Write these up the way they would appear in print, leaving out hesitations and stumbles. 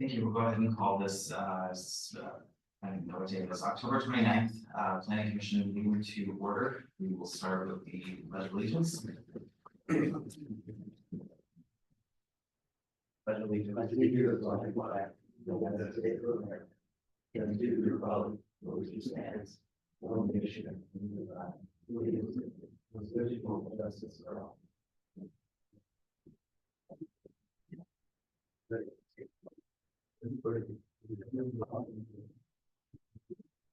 Thank you. We'll go ahead and call this, I don't know what day it is, October 29th, Planning Commission meeting to order. We will start with the pledge of allegiance. Pledge of allegiance. I do the flag, the United States of America, and to the republic for which it stands, one nation, under God, indivisible, with liberty and justice for all.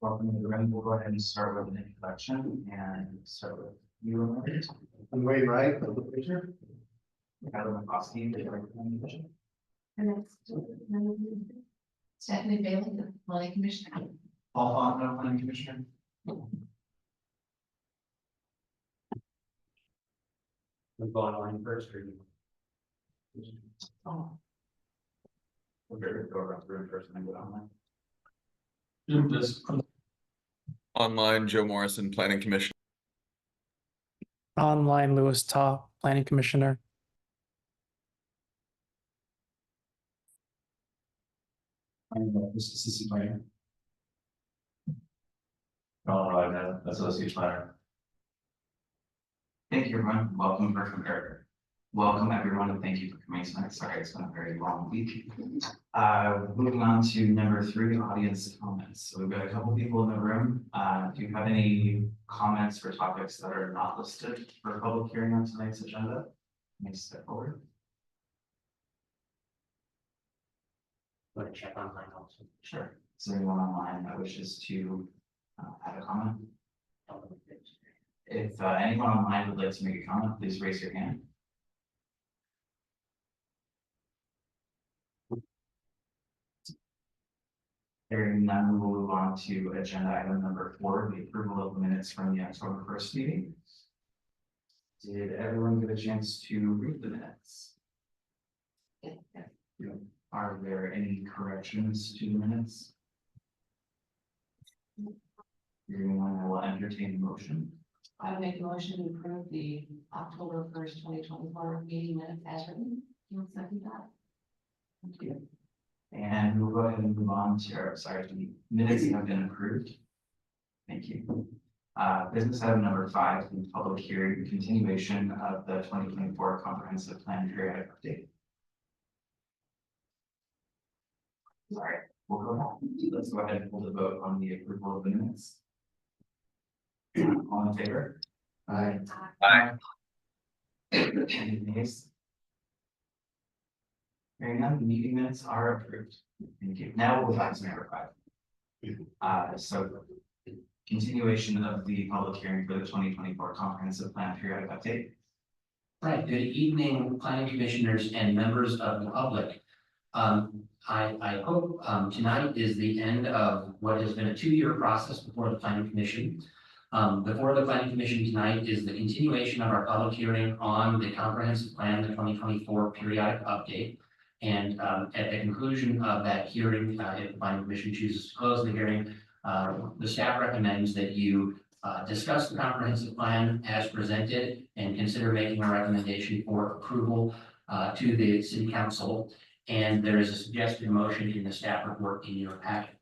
Welcome to the room. We'll go ahead and start with an introduction and start with you. I'm Wayne Wright, the picture. Adam McCoskey, the Planning Commission. And that's Stephanie Bailey, the Planning Commission. Paul Faulkner, Planning Commissioner. I'm going on first, or Oh, We're going to go around the room first and then go online. Online, Joe Morrison, Planning Commission. Online, Louis Ta, Planning Commissioner. This is Assistant Planner. Colorado, Associate Planner. Thank you, everyone. Welcome, welcome, everyone, and thank you for coming tonight. Sorry, it's been a very long week. Moving on to number 3, audience comments. So we've got a couple people in the room. Do you have any comments or topics that are not listed for a public hearing on tonight's agenda? Let me step forward. want to check online also. Sure. Is there anyone online that wishes to have a comment? If anyone online would like to make a comment, please raise your hand. Hearing none, we will move on to agenda item number 4, the approval of the minutes from the October 1st meeting. Did everyone get a chance to read the minutes? yeah. Are there any corrections to the minutes? Hearing none, I will entertain the motion. I would make a motion to approve the October 1st, 2024 meeting minutes as written. You want to second that? Thank you. And we'll go ahead and move on to the minutes have been approved. Thank you. Business item number 5, the public hearing continuation of the 2024 comprehensive plan periodic update. Sorry, we'll go ahead. Let's go ahead and hold the vote on the approval of the minutes. All in favor? Aye. Aye. Any nays? Hearing none, the meeting minutes are approved. Thank you. Now we'll go back to number 5. So continuation of the public hearing for the 2024 comprehensive plan periodic update. Right, good evening, planning commissioners and members of the public. I hope tonight is the end of what has been a 2-year process before the planning commission. Before the planning commission tonight is the continuation of our public hearing on the comprehensive plan, the 2024 periodic update. And at the conclusion of that hearing, if the planning commission chooses to close the hearing, the staff recommends that you discuss the comprehensive plan as presented and consider making a recommendation for approval to the city council. And there is a suggested motion in the staff report in your packet.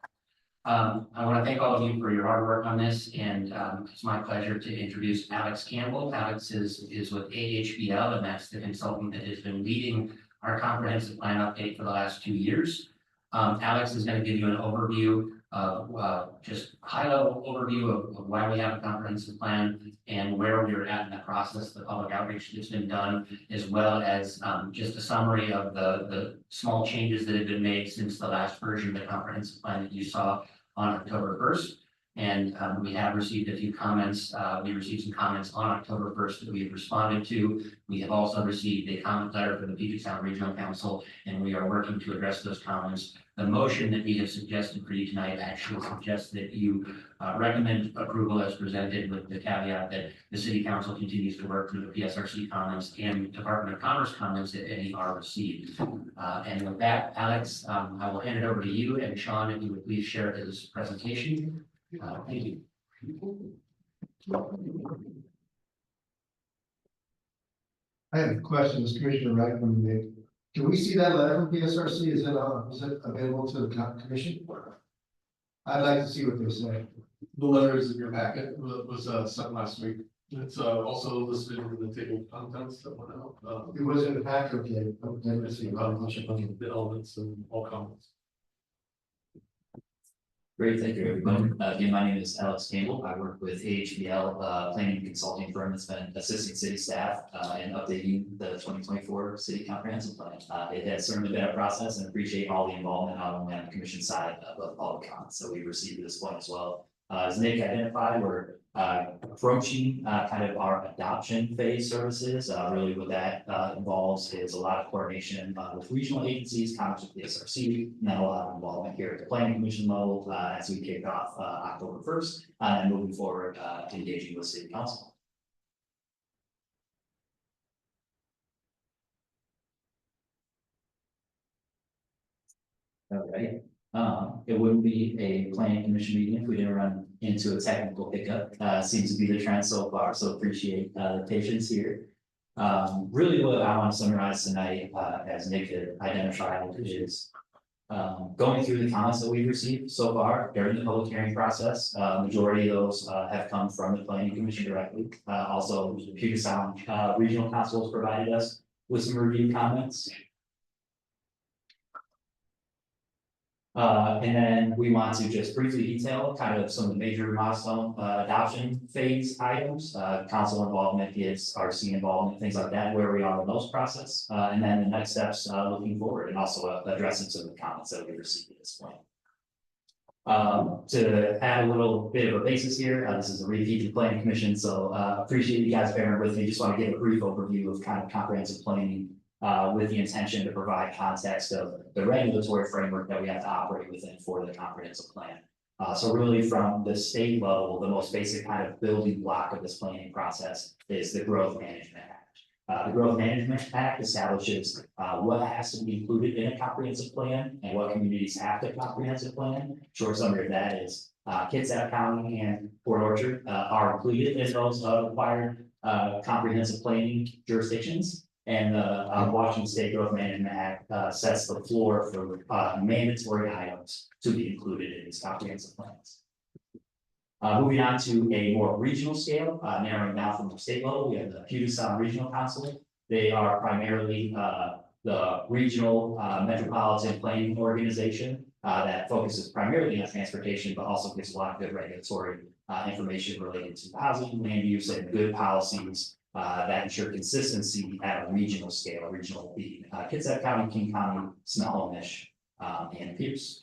I want to thank all of you for your hard work on this, and it's my pleasure to introduce Alex Campbell. Alex is with AHBL, and that's the consultant that has been leading our comprehensive plan update for the last 2 years. Alex is going to give you an overview of just high-level overview of why we have a comprehensive plan and where we're at in the process, the public outreach that's been done, as well as just a summary of the small changes that have been made since the last version of the comprehensive plan that you saw on October 1st. And we have received a few comments. We received some comments on October 1st that we have responded to. We have also received a comment letter from the Puget Sound Regional Council, and we are working to address those comments. The motion that we have suggested for you tonight actually suggests that you recommend approval as presented, with the caveat that the city council continues to work through the PSRC comments and Department of Commerce comments that any are received. And with that, Alex, I will hand it over to you, and Sean, if you would please share his presentation. Thank you. I have questions, Commissioner Wright, when you Can we see that letter from PSRC? Is it available to the commission? I'd like to see what they say. The letter is in your packet, it was sent last week. It's also listed in the table of contents that went out. It was in the packet, okay. Let's see. The elements and all comments. Great, thank you, everyone. Again, my name is Alex Campbell. I work with AHBL, planning and consulting firm that's been assisting city staff, and updating the 2024 city comprehensive plan. It has certainly been a process and appreciate all the involvement, not only on the commission side, but all the comments that we've received at this point as well. As Nick identified, we're approaching kind of our adoption phase services. Really what that involves is a lot of coordination with regional agencies, comments with the SRC, and then a lot of involvement here at the planning commission level as we kick off October 1st and moving forward engaging with city council. All right. It wouldn't be a planning commission meeting if we didn't run into a technical hiccup. Seems to be the trend so far, so appreciate the patience here. Really what I want to summarize tonight, as Nick had identified, is going through the comments that we've received so far during the public hearing process. Majority of those have come from the planning commission directly. Also, Puget Sound Regional Council has provided us with some review comments. And then we want to just briefly detail kind of some of the major milestone adoption phase items, council involvement, RC involvement, things like that, where we are in those process, and then the next steps looking forward, and also addressing some of the comments that we received at this point. To add a little bit of a basis here, this is a repeat of planning commission, so appreciate you guys bearing with me. Just want to give a brief overview of kind of comprehensive planning. With the intention to provide context of the regulatory framework that we have to operate within for the comprehensive plan. So really from the state level, the most basic kind of building block of this planning process is the Growth Management Act. The Growth Management Act establishes what has to be included in a comprehensive plan and what communities have to comprehensive plan. Short summary of that is Kitsap County and Port Orchard are included in those required comprehensive planning jurisdictions. And the Washington State Growth Management Act sets the floor for mandatory items to be included in these comprehensive plans. Moving on to a more regional scale, narrowing down from the state level, we have the Puget Sound Regional Council. They are primarily the regional metropolitan planning organization that focuses primarily on transportation, but also gives a lot of good regulatory information related to housing, land use, and good policies that ensure consistency at a regional scale, regional being Kitsap County, King County, Snohomish, and Pierce.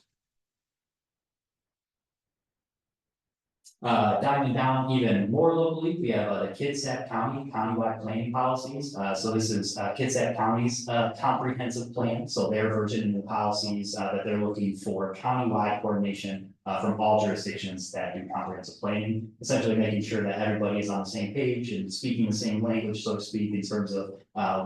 Diving down even more locally, we have the Kitsap County countywide planning policies. So this is Kitsap County's comprehensive plan. So their version of the policies that they're looking for countywide coordination from all jurisdictions that do comprehensive planning, essentially making sure that everybody is on the same page and speaking the same language, so to speak, in terms of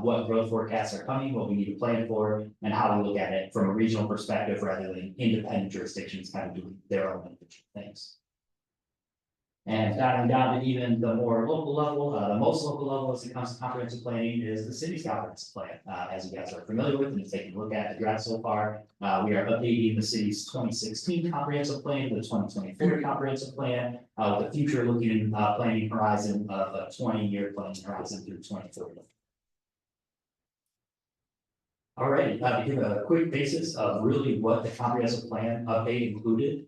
what growth forecasts are coming, what we need to plan for, and how we look at it from a regional perspective rather than independent jurisdictions kind of doing their own individual things. And diving down to even the more local level, the most local level as it comes to comprehensive planning is the city's comprehensive plan. As you guys are familiar with and have taken a look at the draft so far, we are updating the city's 2016 comprehensive plan to the 2024 comprehensive plan, with a future looking planning horizon of a 20-year planning horizon through 2040. All right, to give a quick basis of really what the comprehensive plan update included.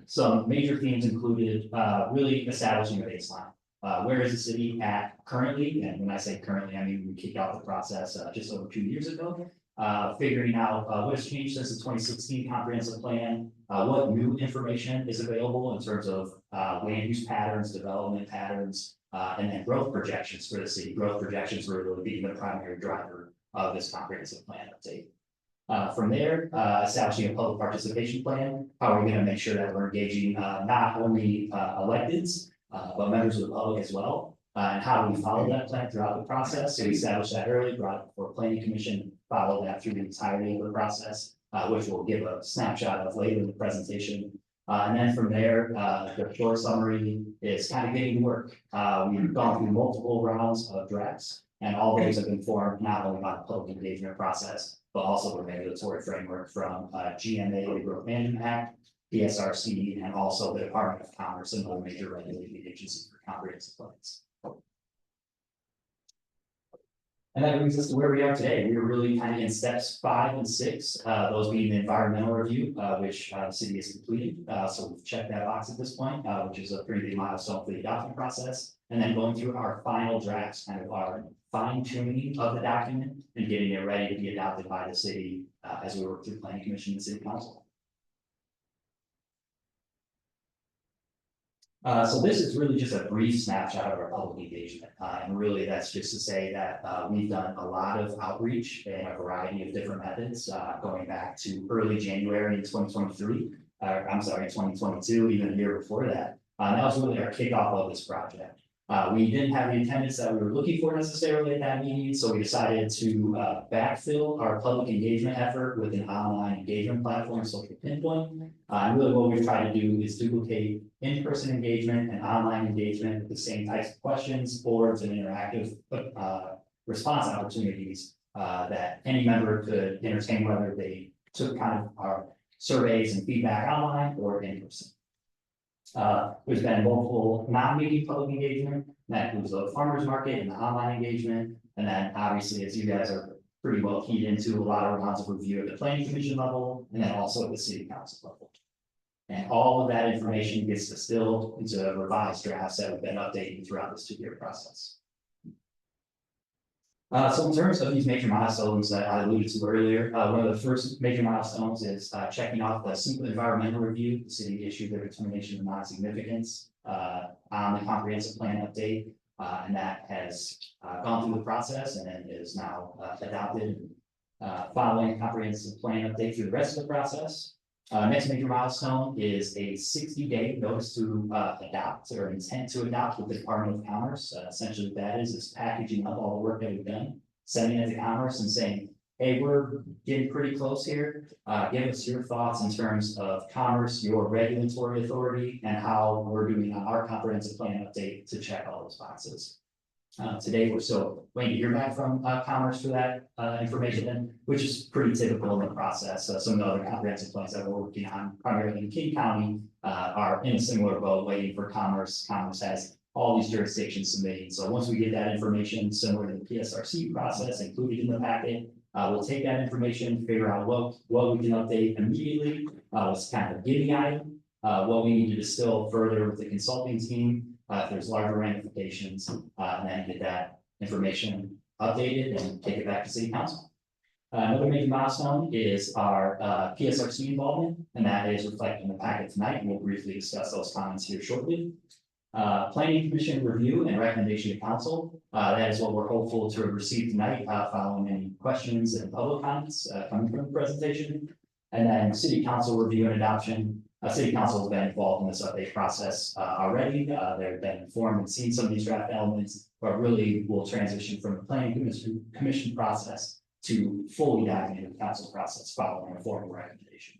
Some major themes included really establishing a baseline. Where is the city at currently? And when I say currently, I mean we kicked off the process just over 2 years ago. Figuring out what has changed since the 2016 comprehensive plan, what new information is available in terms of land use patterns, development patterns, and then growth projections for the city. Growth projections were really being the primary driver of this comprehensive plan update. From there, establishing a public participation plan. How are we going to make sure that we're engaging not only electeds, but members of the public as well? And how do we follow that plan throughout the process? So we established that early, brought it before planning commission, follow that through the entirety of the process, which we'll give a snapshot of later in the presentation. And then from there, the short summary is kind of getting to work. We've gone through multiple rounds of drafts. And all those have been formed not only by the public engagement process, but also the regulatory framework from GMA, the Growth Management Act, PSRC, and also the Department of Commerce and other major regulating agencies for comprehensive plans. And that brings us to where we are today. We are really kind of in steps 5 and 6, those being the environmental review, which the city has completed. So we've checked that box at this point, which is a pretty big milestone for the adoption process. And then going through our final drafts, kind of our fine tuning of the document and getting it ready to be adopted by the city as we work through planning commission and city council. So this is really just a brief snapshot of our public engagement. And really that's just to say that we've done a lot of outreach in a variety of different methods, going back to early January in 2023, I'm sorry, 2022, even a year before that. That was really our kickoff of this project. We didn't have the attendance that we were looking for necessarily at that meeting, so we decided to backfill our public engagement effort with an online engagement platform, Social Pinpoint. And really what we've tried to do is duplicate in-person engagement and online engagement with the same types of questions, boards, and interactive response opportunities that any member could entertain, whether they took kind of our surveys and feedback online or in person. There's been multiple non-meeting public engagement, that includes the farmers market and the online engagement. And then obviously, as you guys are pretty well keyed into, a lot of rounds of review at the planning commission level, and then also at the city council level. And all of that information gets distilled into revised drafts that we've been updating throughout this 2-year process. So in terms of these major milestones that I alluded to earlier, one of the first major milestones is checking off the simple environmental review. The city issued their determination of non-significance on the comprehensive plan update, and that has gone through the process and is now adopted, following comprehensive plan update through the rest of the process. Next major milestone is a 60-day notice to adopt or intent to adopt with the Department of Commerce. Essentially what that is packaging up all the work that we've done, sending it to Commerce and saying, hey, we're getting pretty close here. Give us your thoughts in terms of Commerce, your regulatory authority, and how we're doing on our comprehensive plan update to check all those boxes. Today, we're still waiting to hear back from Commerce for that information, which is pretty typical in the process. Some of the other comprehensive plans that we're working on, primarily in King County, are in a similar boat, waiting for Commerce. Commerce has all these jurisdictions submitting. So once we get that information, similar to the PSRC process included in the packet, we'll take that information, figure out what we can update immediately, what's kind of a giving item, what we need to distill further with the consulting team, if there's larger ramifications, and then get that information updated and take it back to city council. Another major milestone is our PSRC involvement, and that is reflected in the packet tonight, and we'll briefly discuss those comments here shortly. Planning commission review and recommendation to council. That is what we're hopeful to have received tonight, following any questions and public comments coming from the presentation. And then city council review and adoption. City council has been involved in this update process already. They've been informed and seen some of these draft elements, but really will transition from the planning commission process to fully diving into the council process following a formal recommendation.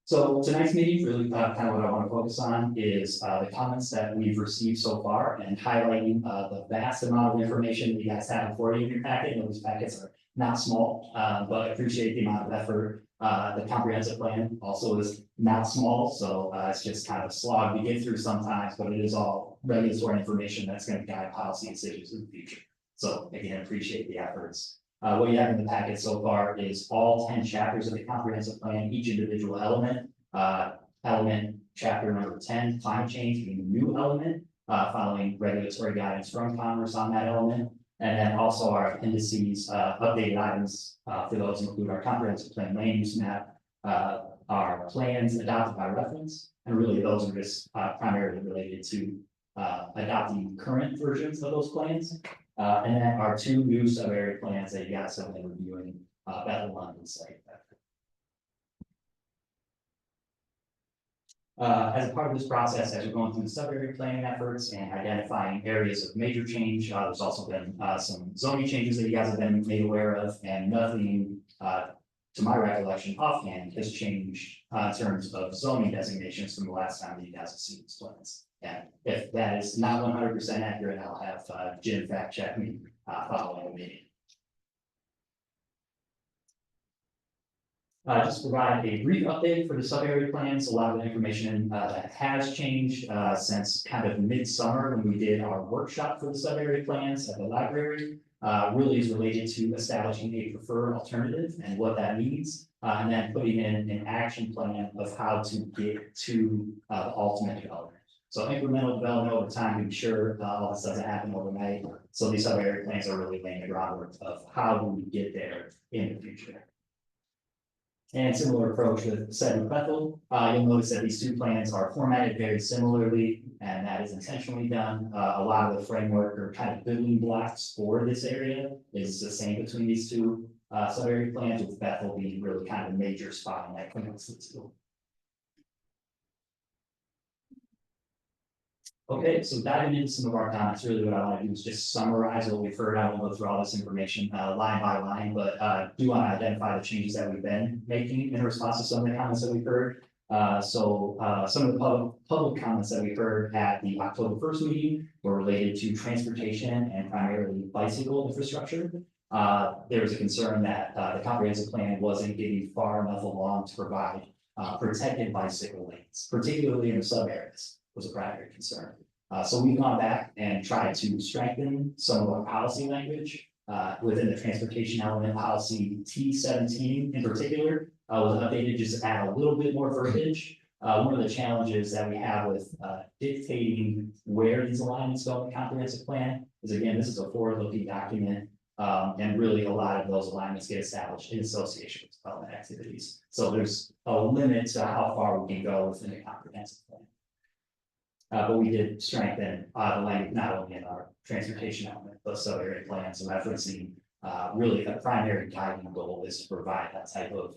So tonight's meeting, really kind of what I want to focus on is the comments that we've received so far and highlighting the vast amount of information that you guys have before you in your packet. And those packets are not small, but I appreciate the amount of effort. The comprehensive plan also is not small, so it's just kind of a slog to get through sometimes, but it is all regulatory information that's going to guide policy decisions in the future. So again, appreciate the efforts. What you have in the packet so far is all 10 chapters of the comprehensive plan, each individual element. Element chapter number 10, climate change, being a new element, following regulatory guidance from Commerce on that element. And then also our appendices, updated items for those include our comprehensive plan land use map, our plans adopted by reference, and really those are just primarily related to adopting current versions of those plans. And then our 2 new sub-area plans that you guys have been reviewing, Bethel London site. As a part of this process, as we're going through the sub-area planning efforts and identifying areas of major change, there's also been some zoning changes that you guys have been made aware of, and nothing, to my recollection, offhand has changed in terms of zoning designations from the last time that you guys have seen these plans. And if that is not 100% accurate, I'll have Jim fact check me following the meeting. Just provide a brief update for the sub-area plans. A lot of the information that has changed since kind of midsummer when we did our workshop for the sub-area plans at the library. Really is related to establishing a preferred alternative and what that means, and then putting in an action plan of how to get to the ultimate development. So incremental development over time to ensure all this doesn't happen overnight. So these sub-area plans are really laying the groundwork of how do we get there in the future. And similar approach with Sedgwick Bethel. You'll notice that these two plans are formatted very similarly, and that is intentionally done. A lot of the framework or kind of building blocks for this area is the same between these two sub-area plans, with Bethel being really kind of a major spot in that connects the two. Okay, so diving into some of our comments, really what I want to do is just summarize what we've heard. I won't go through all this information line by line, but do want to identify the changes that we've been making in response to some of the comments that we've heard. Some of the public comments that we heard at the October 1st meeting were related to transportation and primarily bicycle infrastructure. There was a concern that the comprehensive plan wasn't getting far enough along to provide protected bicycle lanes, particularly in the sub areas, was a primary concern. So we've gone back and tried to strengthen some of our policy language within the transportation element. Policy T17 in particular was updated just to add a little bit more verbiage. One of the challenges that we have with dictating where these alignments go in the comprehensive plan is, again, this is a forward-looking document, and really a lot of those alignments get established in association with development activities. So there's a limit to how far we can go within a comprehensive plan. But we did strengthen the language not only in our transportation element, but sub-area plans, referencing really the primary guiding goal is to provide that type of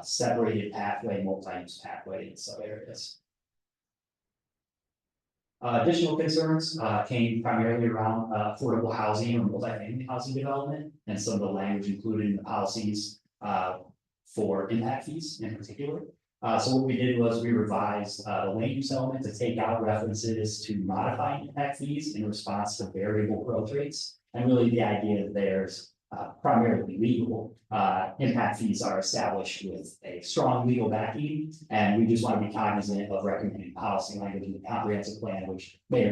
separated pathway, multi-use pathway in sub-areas. Additional concerns came primarily around affordable housing or multi-family housing development, and some of the language included in the policies for impact fees in particular. So what we did was we revised the land use element to take out references to modifying impact fees in response to variable growth rates. And really the idea that there's primarily legal impact fees are established with a strong legal backing. And we just want to be cognizant of recommending policy language in the comprehensive plan, which may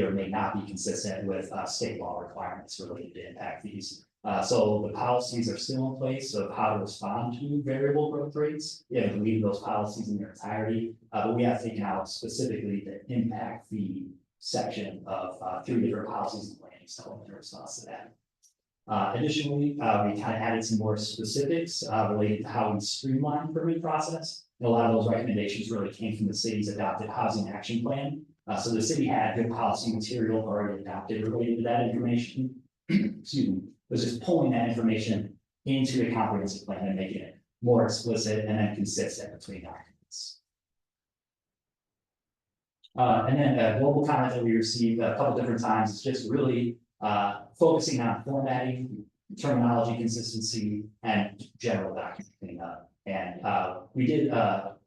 or may not be consistent with state law requirements related to impact fees. So the policies are still in place of how to respond to variable growth rates. You have to leave those policies in their entirety, but we have taken out specifically the impact fee section of 3 different policies and plans in response to that. Additionally, we kind of added some more specifics related to how we streamline the permit process. And a lot of those recommendations really came from the city's adopted housing action plan. So the city had good policy material already adopted related to that information. Excuse me. Was just pulling that information into a comprehensive plan and making it more explicit and then consistent between documents. And then a global comment that we received a couple different times is just really focusing on formatting, terminology consistency, and general document cleanup. And we did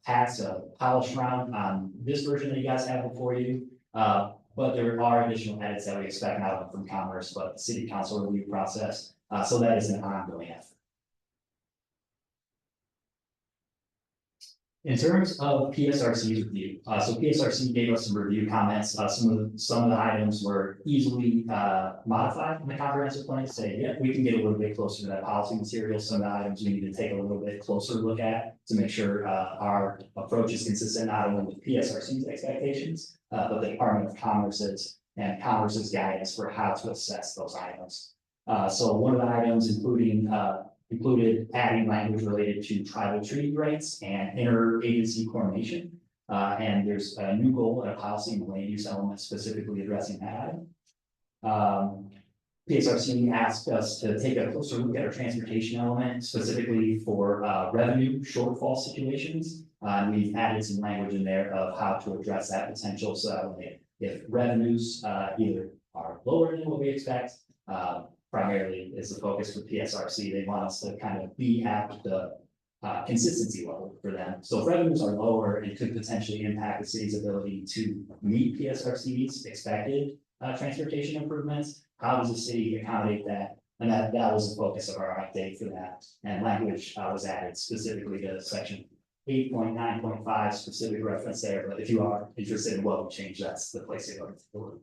pass a polish round on this version that you guys have before you. But there are additional edits that we expect not from Commerce, but the City Council review process. So that is an ongoing effort. In terms of PSRC's review, so PSRC gave us some review comments. Some of the items were easily modified in the comprehensive plan to say, yeah, we can get a little bit closer to that policy material. Some of the items we need to take a little bit closer look at to make sure our approach is consistent not only with PSRC's expectations, but the Department of Commerce's and Commerce's guidance for how to assess those items. So one of the items included adding language related to tribal treaty rights and interagency coordination. And there's a new goal and a policy and land use element specifically addressing that item. PSRC asked us to take a closer look at our transportation element, specifically for revenue shortfall situations. We've added some language in there of how to address that potential. So if revenues either are lower than what we expect, primarily is the focus for PSRC. They want us to kind of be at the consistency level for them. So if revenues are lower, it could potentially impact the city's ability to meet PSRC's expected transportation improvements. How does the city accommodate that? And that was the focus of our update for that. And language was added specifically to section 8.9.5, specific reference there. But if you are interested in what we change, that's the place to go to look.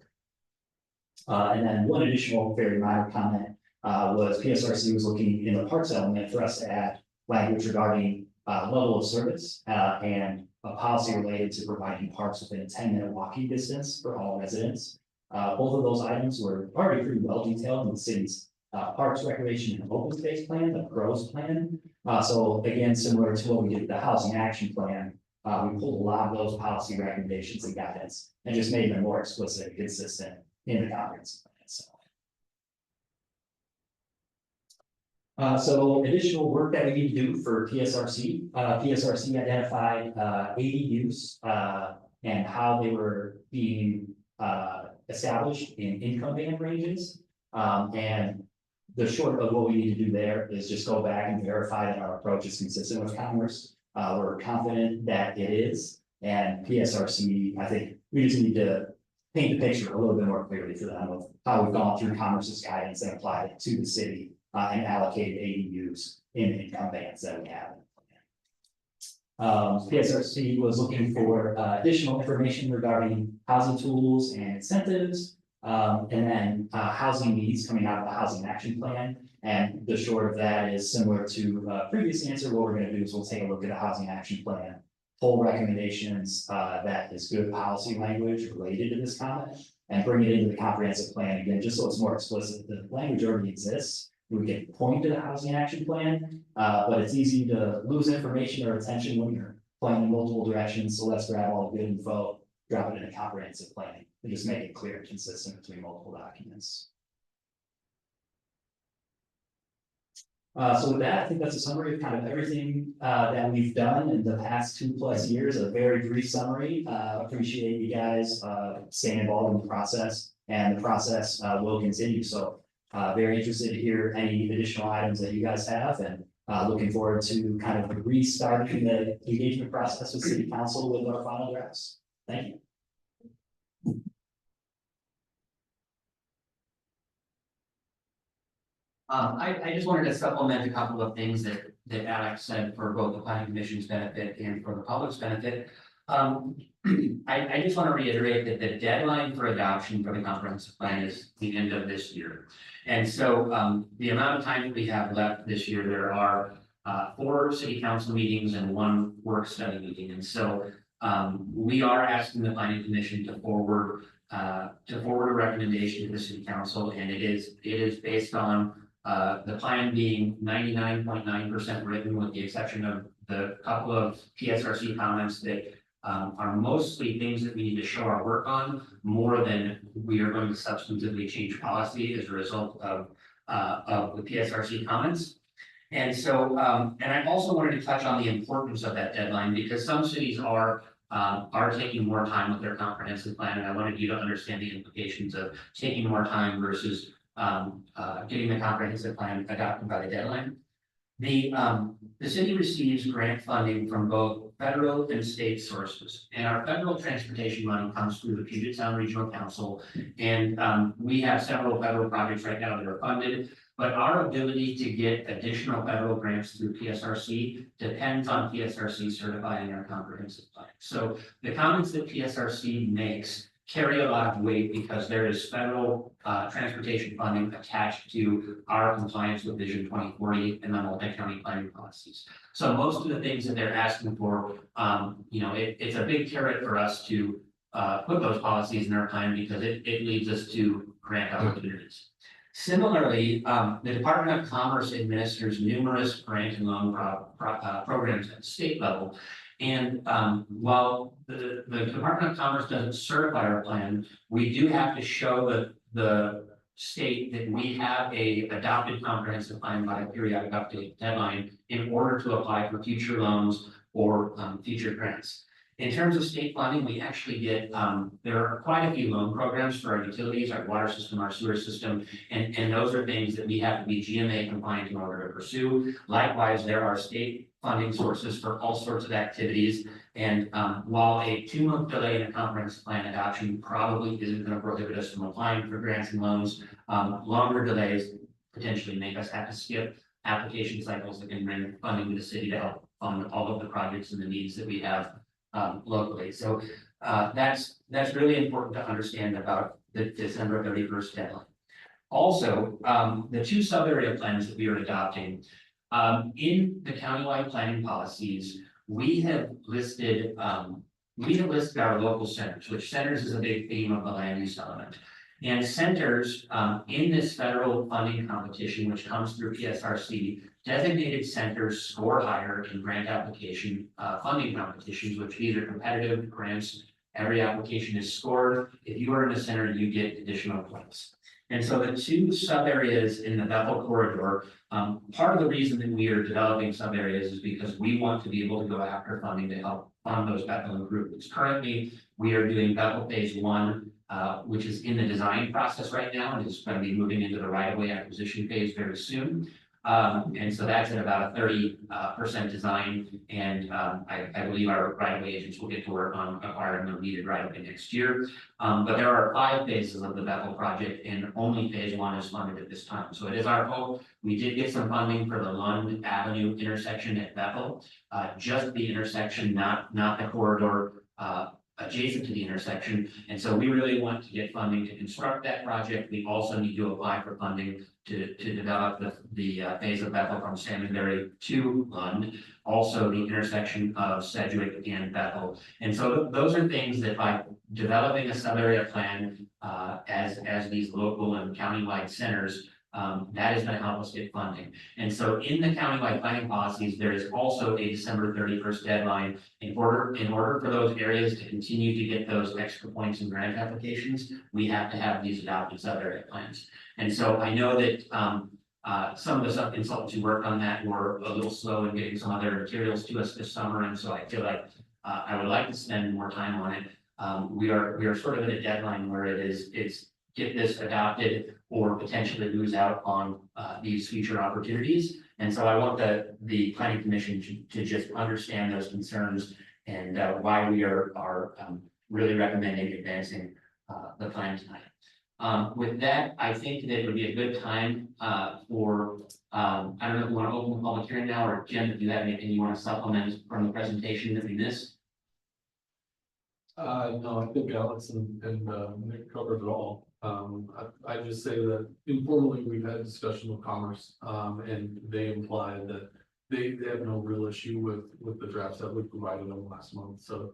And then one additional very minor comment was PSRC was looking in the parks element for us to add language regarding level of service and a policy related to providing parks within a 10-minute walking distance for all residents. Both of those items were already pretty well detailed in the city's Parks, Recreation, and Open Space Plan, the PROS plan. So again, similar to what we did with the Housing Action Plan, we pulled a lot of those policy recommendations and guidance and just made them more explicit and consistent in the comprehensive plan itself. So additional work that we need to do for PSRC. PSRC identified ADUs and how they were being established in income band ranges. And the short of what we need to do there is just go back and verify that our approach is consistent with Commerce. We're confident that it is. And PSRC, I think we just need to paint the picture a little bit more clearly for them of how we've gone through Commerce's guidance and applied it to the city. And allocated ADUs in the income bands that we have. PSRC was looking for additional information regarding housing tools and incentives, and then housing needs coming out of the Housing Action Plan. And the short of that is similar to previous answer. What we're going to do is we'll take a look at the Housing Action Plan, pull recommendations that is good policy language related to this comment, and bring it into the comprehensive plan again, just so it's more explicit. The language already exists. We can point to the Housing Action Plan, but it's easy to lose information or attention when you're playing in multiple directions. So let's grab all the good info, drop it in a comprehensive plan, and just make it clear and consistent between multiple documents. So with that, I think that's a summary of kind of everything that we've done in the past 2+ years, a very brief summary. Appreciate you guys staying involved in the process, and the process will continue. So very interested to hear any additional items that you guys have, and looking forward to kind of restarting the engagement process with City Council with our final drafts. Thank you. I just wanted to supplement a couple of things that Alex said for both the planning commission's benefit and for the public's benefit. I just want to reiterate that the deadline for adoption for the comprehensive plan is the end of this year. And so the amount of time that we have left this year, there are 4 city council meetings and 1 work study meeting. And so we are asking the planning commission to forward a recommendation to the city council, and it is based on the plan being 99.9% written, with the exception of the couple of PSRC comments that are mostly things that we need to show our work on, more than we are going to substantively change policy as a result of the PSRC comments. And so, and I also wanted to touch on the importance of that deadline, because some cities are taking more time with their comprehensive plan, and I wanted you to understand the implications of taking more time versus getting the comprehensive plan adopted by the deadline. The city receives grant funding from both federal and state sources, and our federal transportation money comes through the Puget Sound Regional Council, and we have several federal projects right now that are funded, but our ability to get additional federal grants through PSRC depends on PSRC certifying our comprehensive plan. So the comments that PSRC makes carry a lot of weight because there is federal transportation funding attached to our compliance with Vision 2040 and the multi-county planning policies. So most of the things that they're asking for, it's a big carrot for us to put those policies in our plan, because it leads us to grant opportunities. Similarly, the Department of Commerce administers numerous grant and loan programs at the state level. And while the Department of Commerce doesn't certify our plan, we do have to show the state that we have a adopted comprehensive plan by a periodic update deadline in order to apply for future loans or future grants. In terms of state funding, we actually get, there are quite a few loan programs for our utilities, our water system, our sewer system. And those are things that we have to be GMA compliant in order to pursue. Likewise, there are state funding sources for all sorts of activities. And while a 2-month delay in a comprehensive plan adoption probably isn't going to prohibit us from applying for grants and loans, longer delays potentially make us have to skip application cycles that can bring funding to the city to help fund all of the projects and the needs that we have locally. So that's really important to understand about the December 31st deadline. Also, the 2 sub-area plans that we are adopting, in the countywide planning policies, we have listed our local centers, which centers is a big theme of the land use element. And centers, in this federal funding competition, which comes through PSRC, designated centers score higher in grant application funding competitions, which these are competitive grants. Every application is scored. If you are in a center, you get additional points. And so the 2 sub areas in the Bethel corridor, part of the reason that we are developing sub areas is because we want to be able to go after funding to help fund those Bethel improvements. Currently, we are doing Bethel phase 1, which is in the design process right now, and is going to be moving into the right-of-way acquisition phase very soon. And so that's at about a 30% design, and I believe our right-of-way agents will get to work on acquiring the needed right-of-way next year. But there are 5 phases of the Bethel project, and only phase 1 is funded at this time. So it is our hope. We did get some funding for the Lund Avenue intersection at Bethel, just the intersection, not the corridor adjacent to the intersection. And so we really want to get funding to construct that project. We also need to apply for funding to develop the phase of Bethel from Salmonberry to Lund, also the intersection of Sedgwick and Bethel. And so those are things that by developing a sub-area plan as these local and countywide centers, that is going to help us get funding. And so in the countywide planning policies, there is also a December 31st deadline in order for those areas to continue to get those extra points in grant applications. We have to have these adopted sub-area plans. And so I know that some of the sub-consultants who worked on that were a little slow in getting some other materials to us this summer. And so I feel like I would like to spend more time on it. We are sort of at a deadline where it's get this adopted or potentially lose out on these future opportunities. And so I want the planning commission to just understand those concerns and why we are really recommending advancing the plan tonight. With that, I think that it would be a good time for, I don't know if you want to open the public hearing now, or Jim, if you have anything you want to supplement from the presentation that we missed. No, I think Alex and Nick covered it all. I just say that informally, we've had discussion with Commerce, and they implied that they have no real issue with the drafts that we provided them last month. So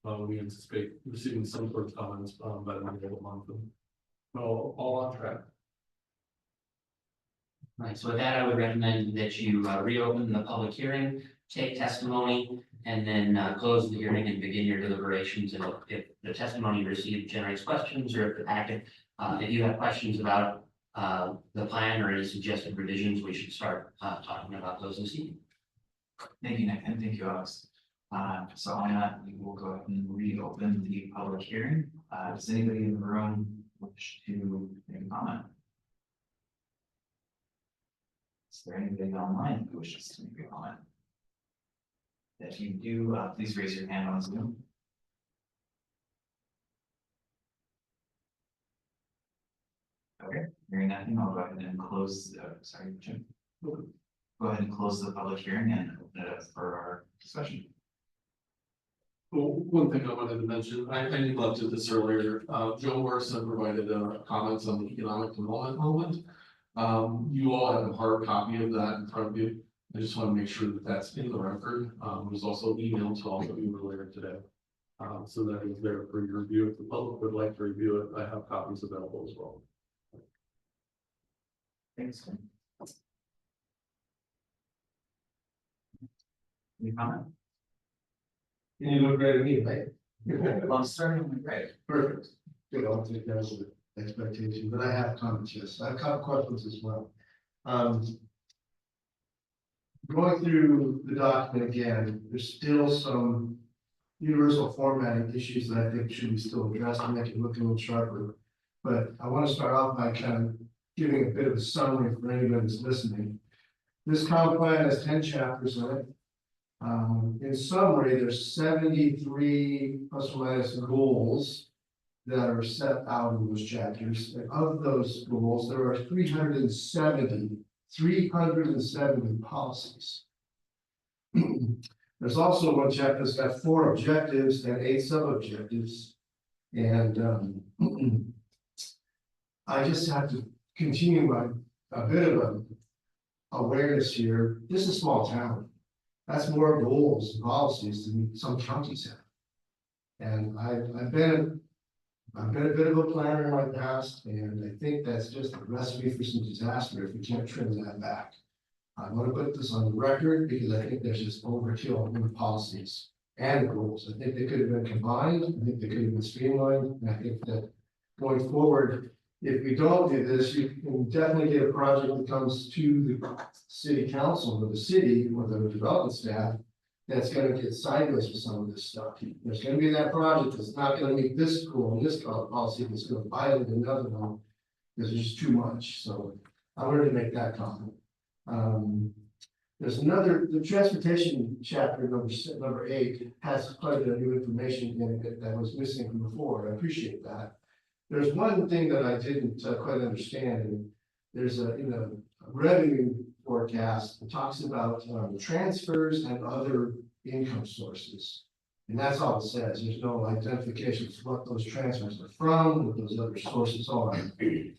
we anticipate receiving some sort of comments by the end of the month. And all on track. Right, so with that, I would recommend that you reopen the public hearing, take testimony, and then close the hearing and begin your deliberations. And if the testimony received generates questions, or if the packet, if you have questions about the plan or any suggested revisions, we should start talking about those this evening. Thank you, Nick, and thank you, Alex. So on that, we will go ahead and reopen the public hearing. Does anybody in the room wish to make a comment? Is there anybody online who wishes to make a comment? If you do, please raise your hand on Zoom. Okay, hearing nothing, I'll go ahead and close, sorry, Jim. Go ahead and close the public hearing and open it up for our discussion. Well, one thing I wanted to mention, I neglected this earlier. Joe Morrison provided comments on the economic development element. You all have a hard copy of that in front of you. I just want to make sure that that's in the record. It was also emailed to all of you earlier today. So that is there for your review. If the public would like to review it, I have copies available as well. Thanks. Any comment? You look great to me, right? Well, I'm starting with Greg. Perfect. Good, I'll take that as an expectation, but I have comments, yes. I have a couple questions as well. Going through the document again, there's still some universal formatting issues that I think should be still addressed and make it look a little sharper. But I want to start off by kind of giving a bit of a summary for anybody that's listening. This comp plan has 10 chapters in it. In summary, there's 73 plus or minus goals that are set out in those chapters. And of those goals, there are 370 policies. There's also one chapter that's got 4 objectives and 8 sub-objectives. And I just have to continue a bit of a awareness here. This is a small town. That's more goals and policies than some counties have. And I've been a bit of a planner in my past, and I think that's just a recipe for some disaster if we can't trim that back. I want to put this on the record because I think there's just overkill in the policies and goals. I think they could have been combined. I think they could have been streamlined. And I think that going forward, if we don't do this, you can definitely get a project that comes to the city council or the city or the development staff that's going to get sideways with some of this stuff. There's going to be that project that's not going to meet this goal and this policy that's going to violate another one because there's just too much. So I wanted to make that comment. There's another, the transportation chapter number 8 has quite a bit of new information in it that was missing from before. I appreciate that. There's one thing that I didn't quite understand, and there's in a revenue forecast, it talks about transfers and other income sources. And that's all it says. There's no identification of what those transfers are from, what those other sources are.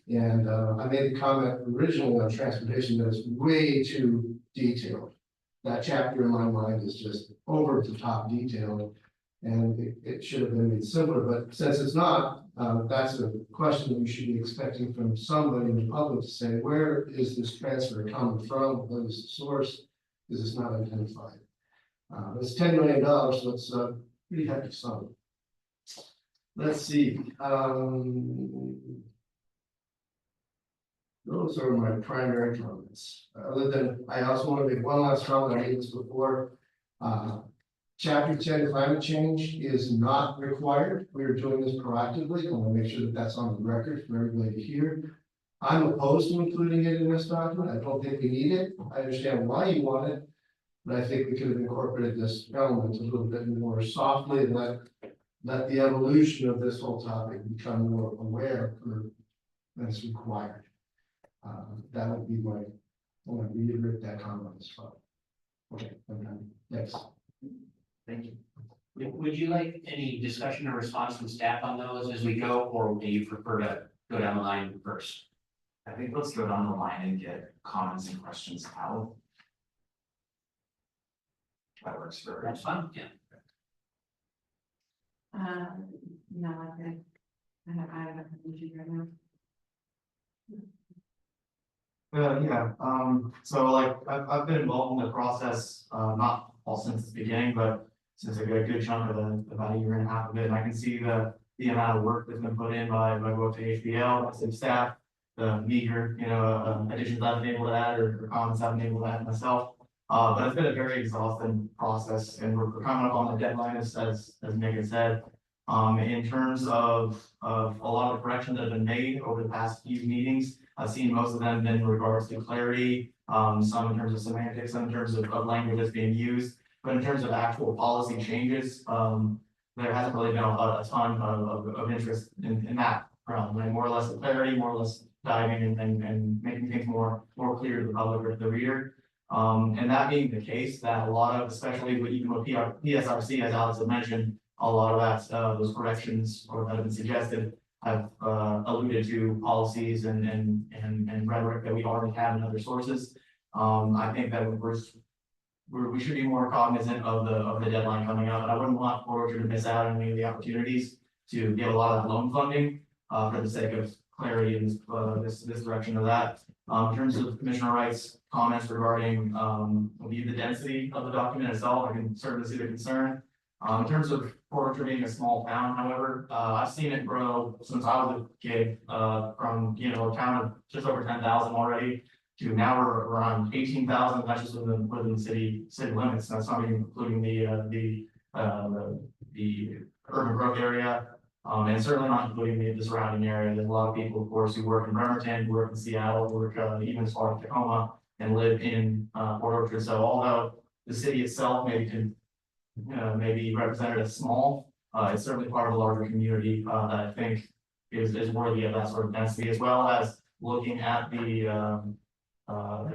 And I made a comment originally on transportation that is way too detailed. That chapter in my mind is just over the top detailed. And it should have been made simpler, but since it's not, that's a question that we should be expecting from somebody in the public to say, where is this transfer coming from? What is the source? Because it's not identified. It's $10 million, so it's a pretty hefty sum. Let's see. Those are my primary comments. Other than, I also want to make one last comment. I made this before. Chapter 10 climate change is not required. We are doing this proactively. I want to make sure that that's on the record for everybody to hear. I'm opposed to including it in this document. I don't think we need it. I understand why you want it, but I think we could have incorporated this element a little bit more softly and let the evolution of this whole topic become more aware that it's required. That would be my, I want to reiterate that comment as well. Okay, I'm done. Thanks. Thank you. Would you like any discussion or response from staff on those as we go, or do you prefer to go down the line first? I think let's go down the line and get comments and questions out. That works for That's fine, yeah. No, I think I have a issue right now. So like I've been involved in the process, not all since the beginning, but since a good chunk of about a year and a half of it, and I can see the amount of work that's been put in by both the HBL, city staff, the meager, additions I've been able to add or comments I've been able to add myself. But it's been a very exhausting process, and we're coming up on the deadline as Nick had said. In terms of a lot of the corrections that have been made over the past few meetings, I've seen most of them in regards to clarity, some in terms of semantics, some in terms of language that's being used. But in terms of actual policy changes, there hasn't really been a ton of interest in that realm, right? More or less the clarity, more or less diving and making things more clear to the public or to the reader. And that being the case, that a lot of, especially with even with PSRC, as Alex had mentioned, a lot of that, those corrections or that have been suggested have alluded to policies and rhetoric that we already have in other sources. I think that we should be more cognizant of the deadline coming up, and I wouldn't want Forger to miss out on any of the opportunities to get a lot of loan funding for the sake of clarity in this direction of that. In terms of Commissioner Wright's comments regarding the density of the document itself, I can certainly see the concern. In terms of Forger being a small town, however, I've seen it grow since I was a kid, from a town of just over 10,000 already to now we're around 18,000. That's just within the city limits. That's not even including the the urban growth area. And certainly not including the surrounding area. There's a lot of people, of course, who work in Bremerton, who work in Seattle, who work even as far as Tacoma and live in Port Orchard. So although the city itself maybe can maybe represented as small, it's certainly part of a larger community that I think is worthy of that sort of density, as well as looking at the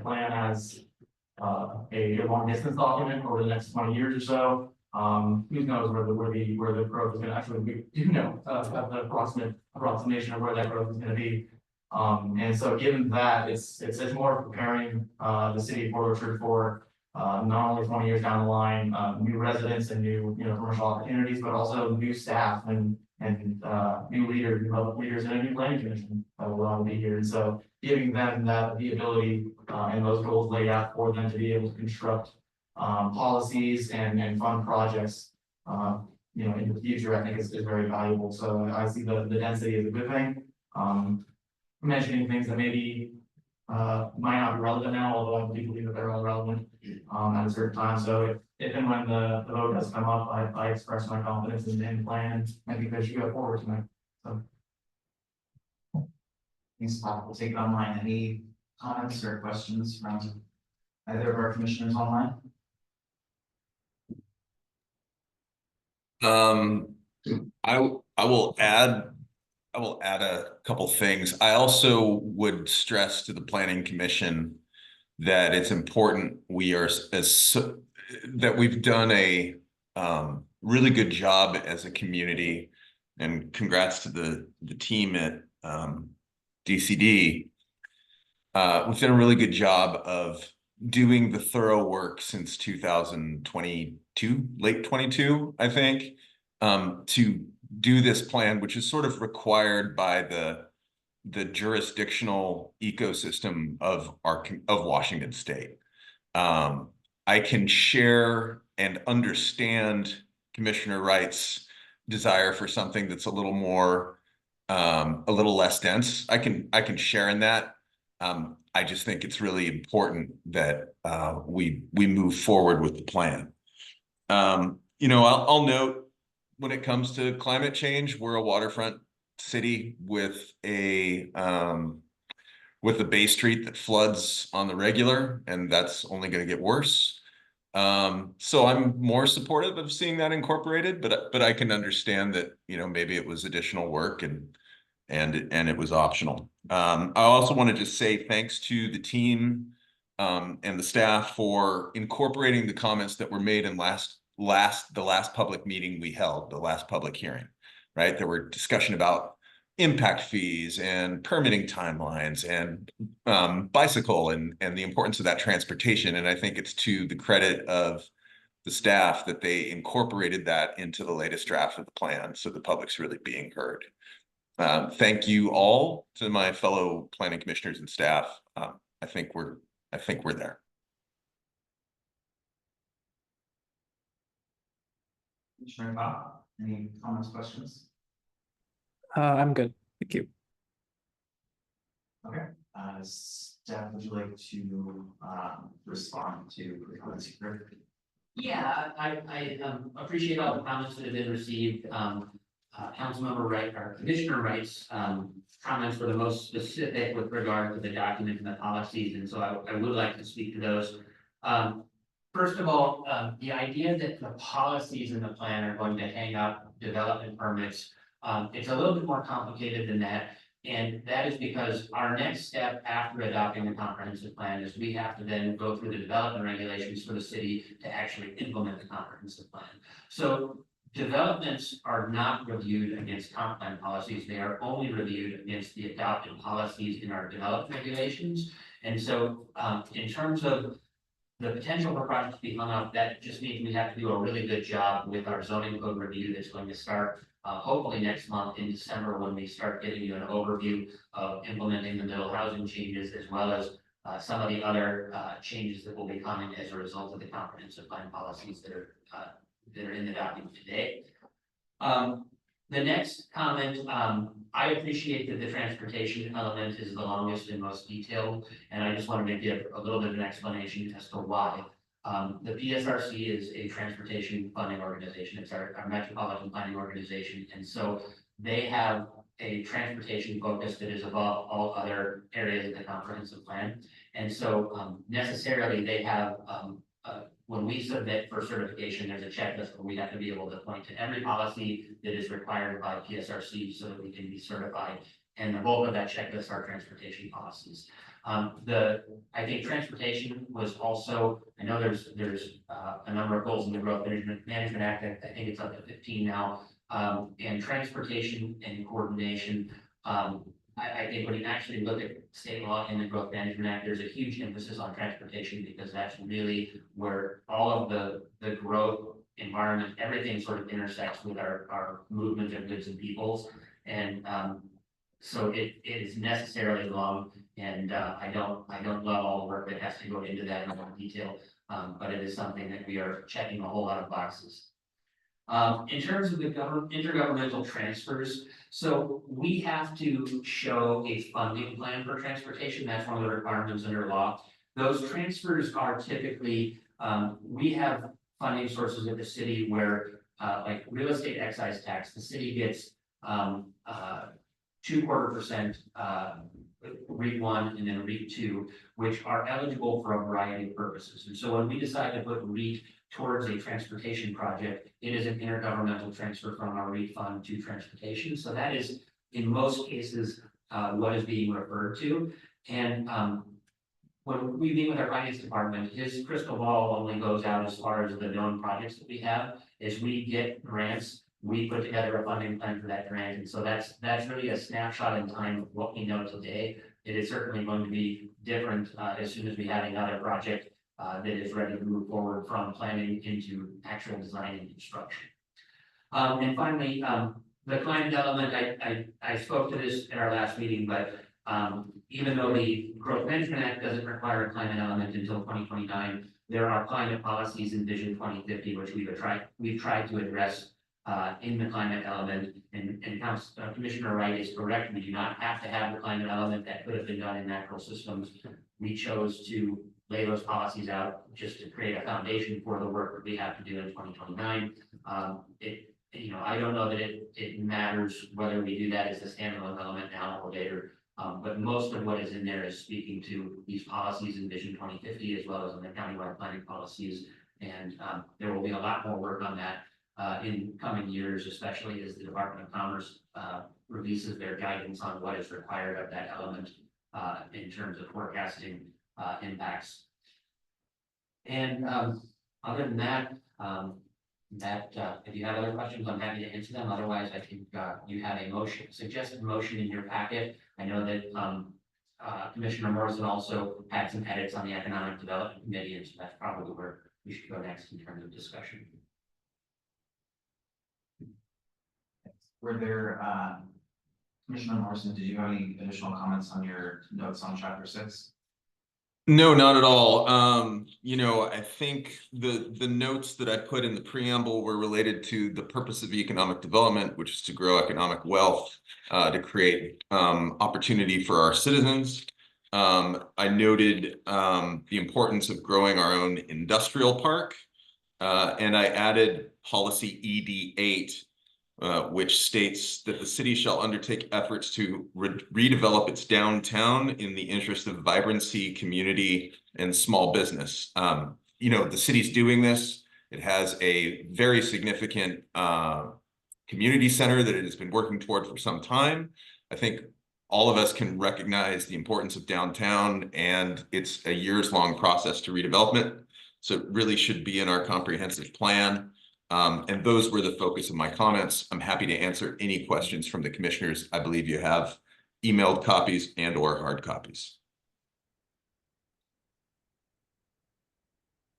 plan as a long distance document over the next 20 years or so. Who knows where the growth is gonna actually be, the approximation of where that growth is gonna be. And so given that, it's more preparing the city of Port Orchard for not only 20 years down the line, new residents and new, commercial opportunities, but also new staff and new leaders, new public leaders, and a new planning commission that will be here. And so giving them the ability and those goals laid out for them to be able to construct policies and fund projects, in the future, I think is very valuable. So I see the density as a good thing. Mentioning things that maybe might not be relevant now, although I do believe that they're all relevant at a certain time. So if and when the vote does come up, I express my confidence in the plan. I think they should go forward tonight. So. Thanks, Bob. We'll take it online. Any comments or questions from either of our commissioners online? I will add a couple things. I also would stress to the planning commission that it's important that we've done a really good job as a community, and congrats to the team at DCD. We've done a really good job of doing the thorough work since 2022, late 22, I think, to do this plan, which is sort of required by the jurisdictional ecosystem of Washington State. I can share and understand Commissioner Wright's desire for something that's a little more, a little less dense. I can share in that. I just think it's really important that we move forward with the plan. I'll note, when it comes to climate change, we're a waterfront city with a Bay Street that floods on the regular, and that's only going to get worse. So I'm more supportive of seeing that incorporated, but I can understand that, maybe it was additional work and it was optional. I also want to just say thanks to the team and the staff for incorporating the comments that were made in the last public meeting we held, the last public hearing, right? There were discussion about impact fees and permitting timelines and bicycle and the importance of that transportation. And I think it's to the credit of the staff that they incorporated that into the latest draft of the plan, so the public's really being heard. Thank you all to my fellow planning commissioners and staff. I think we're there. Commissioner Bob, any comments, questions? I'm good. Thank you. Okay, Steph, would you like to respond to the comments you heard? Yeah, I appreciate all the comments that have been received. Councilmember Wright, or Commissioner Wright's comments were the most specific with regard to the document and the policies, and so I would like to speak to those. First of all, the idea that the policies in the plan are going to hang up development permits, it's a little bit more complicated than that. And that is because our next step after adopting the comprehensive plan is we have to then go through the development regulations for the city to actually implement the comprehensive plan. So developments are not reviewed against comp plan policies. They are only reviewed against the adopted policies in our development regulations. And so in terms of the potential for projects to be hung up, that just means we have to do a really good job with our zoning code review that's going to start hopefully next month in December, when we start giving you an overview of implementing the middle housing changes, as well as some of the other changes that will be coming as a result of the comprehensive plan policies that are in the document today. The next comment, I appreciate that the transportation element is the longest and most detailed, and I just wanted to give a little bit of an explanation as to why. The PSRC is a transportation funding organization. It's our metropolitan planning organization. And so they have a transportation focus that is above all other areas of the comprehensive plan. And so necessarily they have, when we submit for certification, there's a checklist where we have to be able to point to every policy that is required by PSRC so that we can be certified. And the bulk of that checklist are transportation policies. I think transportation was also, I know there's a number of goals in the Growth Management Act. I think it's up to 15 now. And transportation and coordination. I think when you actually look at state law and the Growth Management Act, there's a huge emphasis on transportation because that's really where all of the growth environment, everything sort of intersects with our movement of goods and peoples. And so it is necessarily long, and I don't love all the work that has to go into that in more detail, but it is something that we are checking a whole lot of boxes. In terms of the intergovernmental transfers, so we have to show a funding plan for transportation. That's one of the requirements under law. Those transfers are typically, we have funding sources at the city where, like real estate excise tax, the city gets 2.25%, REIT 1 and then REIT 2, which are eligible for a variety of purposes. And so when we decide to put REIT towards a transportation project, it is an intergovernmental transfer from our REIT fund to transportation. So that is, in most cases, what is being referred to. And when we meet with our finance department, his crystal ball only goes out as far as the known projects that we have. As we get grants, we put together a funding plan for that grant. And so that's really a snapshot in time of what we know today. It is certainly going to be different as soon as we have another project that is ready to move forward from planning into actual design and construction. And finally, the climate element, I spoke to this at our last meeting, but even though the Growth Management Act doesn't require a climate element until 2029, there are climate policies in Vision 2050, which we've tried to address in the climate element. And Commissioner Wright is correct. We do not have to have the climate element. That could have been done in natural systems. We chose to lay those policies out just to create a foundation for the work that we have to do in 2029. I don't know that it matters whether we do that as a standalone element now or later, but most of what is in there is speaking to these policies in Vision 2050 as well as in the countywide planning policies. And there will be a lot more work on that in coming years, especially as the Department of Commerce releases their guidance on what is required of that element in terms of forecasting impacts. And other than that, if you have other questions, I'm happy to answer them. Otherwise, I think you have a suggested motion in your packet. I know that Commissioner Morrison also had some edits on the Economic Development Committee, and so that's probably where we should go next in terms of discussion. Were there, Commissioner Morrison, did you have any additional comments on your notes on chapter 6? No, not at all. I think the notes that I put in the preamble were related to the purpose of economic development, which is to grow economic wealth, to create opportunity for our citizens. I noted the importance of growing our own industrial park, and I added policy ED8, which states that the city shall undertake efforts to redevelop its downtown in the interest of vibrancy, community, and small business. The city's doing this. It has a very significant community center that it has been working toward for some time. I think all of us can recognize the importance of downtown, and it's a years-long process to redevelopment. So it really should be in our comprehensive plan. And those were the focus of my comments. I'm happy to answer any questions from the commissioners. I believe you have emailed copies and/or hard copies.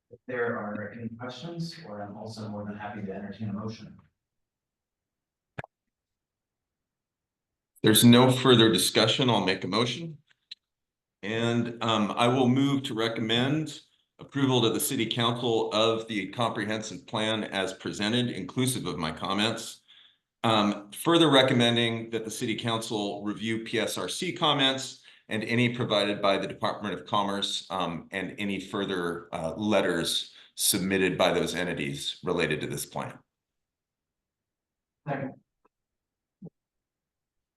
If there are any questions, or I'm also more than happy to entertain a motion. There's no further discussion. I'll make a motion. And I will move to recommend approval to the City Council of the comprehensive plan as presented, inclusive of my comments. Further recommending that the City Council review PSRC comments and any provided by the Department of Commerce, and any further letters submitted by those entities related to this plan. Second.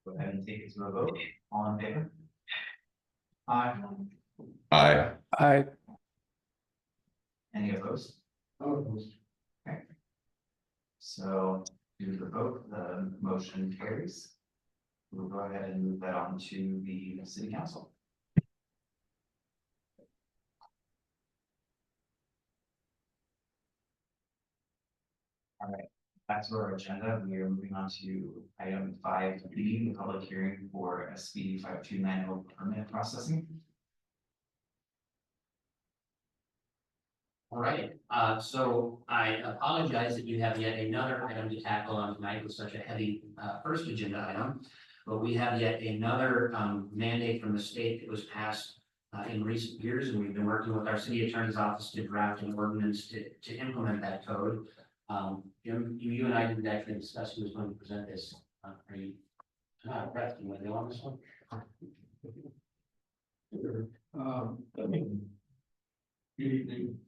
Go ahead and take it to a vote. All in favor? Aye. Aye. I, Any opposed? So due to the vote, the motion carries. We'll go ahead and move that on to the city council. All right, back to our agenda. We are moving on to item 5B, the public hearing for SB 5290 permit processing. All right, so I apologize that you have yet another item to tackle on tonight with such a heavy first agenda item. But we have yet another mandate from the state that was passed in recent years, and we've been working with our city attorney's office to draft an ordinance to implement that code. Jim, you and I didn't actually discuss who was going to present this. Are you? Brett, you want to go on this one? Good evening.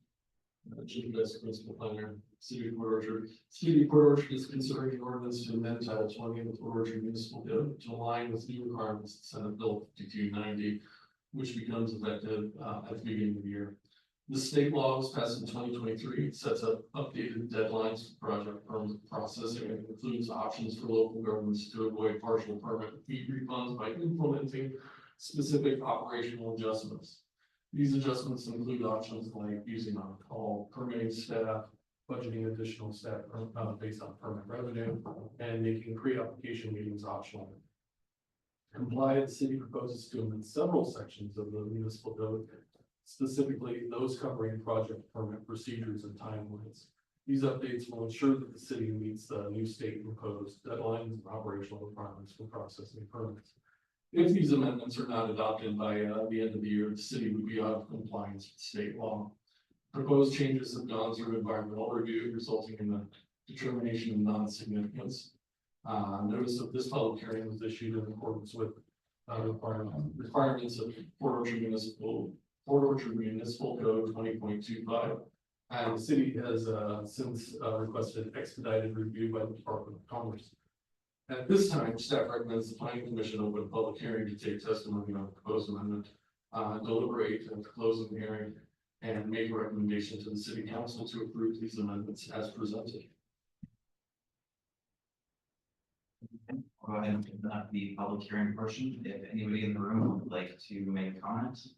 Jim Best, Principal Planner, City of Port Orchard. City of Port Orchard is considering an ordinance to amend Title 20 of the Port Orchard Municipal Code to align with new requirements of Senate Bill 5290, which becomes effective at the beginning of the year. The state law was passed in 2023, sets up updated deadlines for project permit processing, and includes options for local governments to avoid partial permit fee refunds by implementing specific operational adjustments. These adjustments include options like using on-call permitting staff, budgeting additional staff based on permit revenue, and making pre-application meetings optional. Compliance, city proposes to amend several sections of the municipal code, specifically those covering project permit procedures and timelines. These updates will ensure that the city meets the new state imposed deadlines and operational requirements for processing permits. If these amendments are not adopted by the end of the year, the city would be out of compliance with state law. Proposed changes have gone through environmental review, resulting in the determination of non-significance. Notice of this public hearing was issued in accordance with requirements of Port Orchard Municipal Code 20.25. And the city has since requested expedited review by the Department of Commerce. At this time, staff recommends the planning commission open a public hearing to take testimony on the proposed amendment, deliberate and close the hearing, and make a recommendation to the city council to approve these amendments as presented. Go ahead and open up the public hearing portion. If anybody in the room would like to make comments.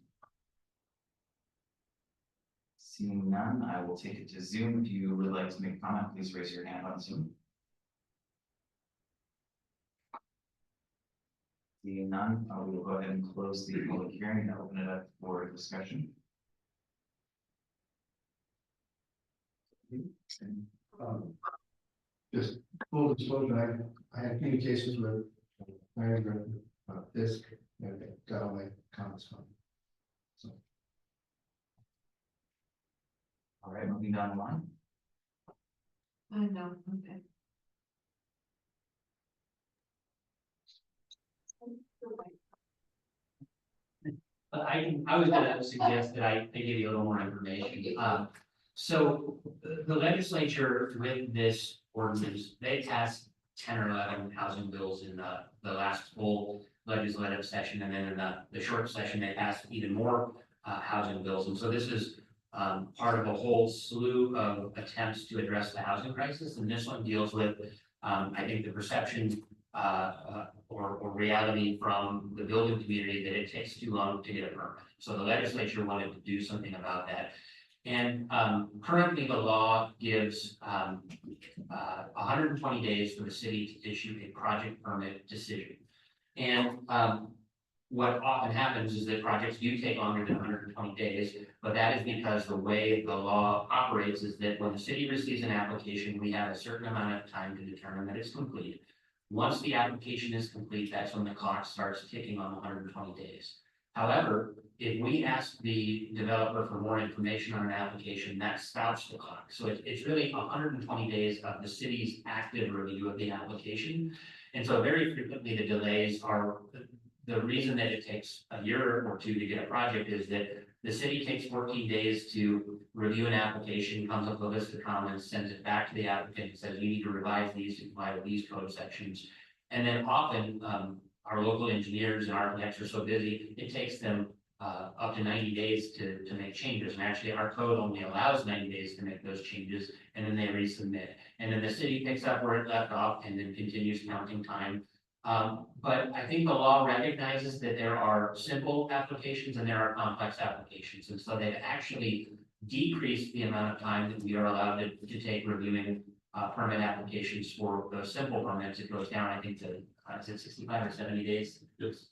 Seeing none, I will take it to Zoom. If you would like to make a comment, please raise your hand on Zoom. Seeing none, we will go ahead and close the public hearing and open it up for discussion. Just full disclosure, I had communications with manager Fisk, and got all my comments from him. So. All right, moving down the line. No, okay. I was gonna suggest that I give you a little more information. So the legislature with this ordinance, they passed 10 or 11 housing bills in the last full legislative session, and then in the short session, they passed even more housing bills. And so this is part of a whole slew of attempts to address the housing crisis. And this one deals with, I think, the perception or reality from the building community that it takes too long to get a permit. So the legislature wanted to do something about that. And currently the law gives 120 days for the city to issue a project permit decision. And what often happens is that projects do take longer than 120 days, but that is because the way the law operates is that when the city receives an application, we have a certain amount of time to determine that it's complete. Once the application is complete, that's when the clock starts ticking on 120 days. However, if we ask the developer for more information on an application, that stops the clock. So it's really 120 days of the city's active review of the application. And so very frequently the delays are the reason that it takes a year or two to get a project is that the city takes 14 days to review an application, comes up with a list of comments, sends it back to the applicant, and says, you need to revise these to comply with these code sections. And then often, our local engineers and architects are so busy, it takes them up to 90 days to make changes. And actually, our code only allows 90 days to make those changes, and then they resubmit. And then the city picks up where it left off and then continues counting time. But I think the law recognizes that there are simple applications and there are complex applications. And so they've actually decreased the amount of time that we are allowed to take reviewing permit applications for those simple permits. It goes down, I think, to, is it 65 or 70 days? Yes.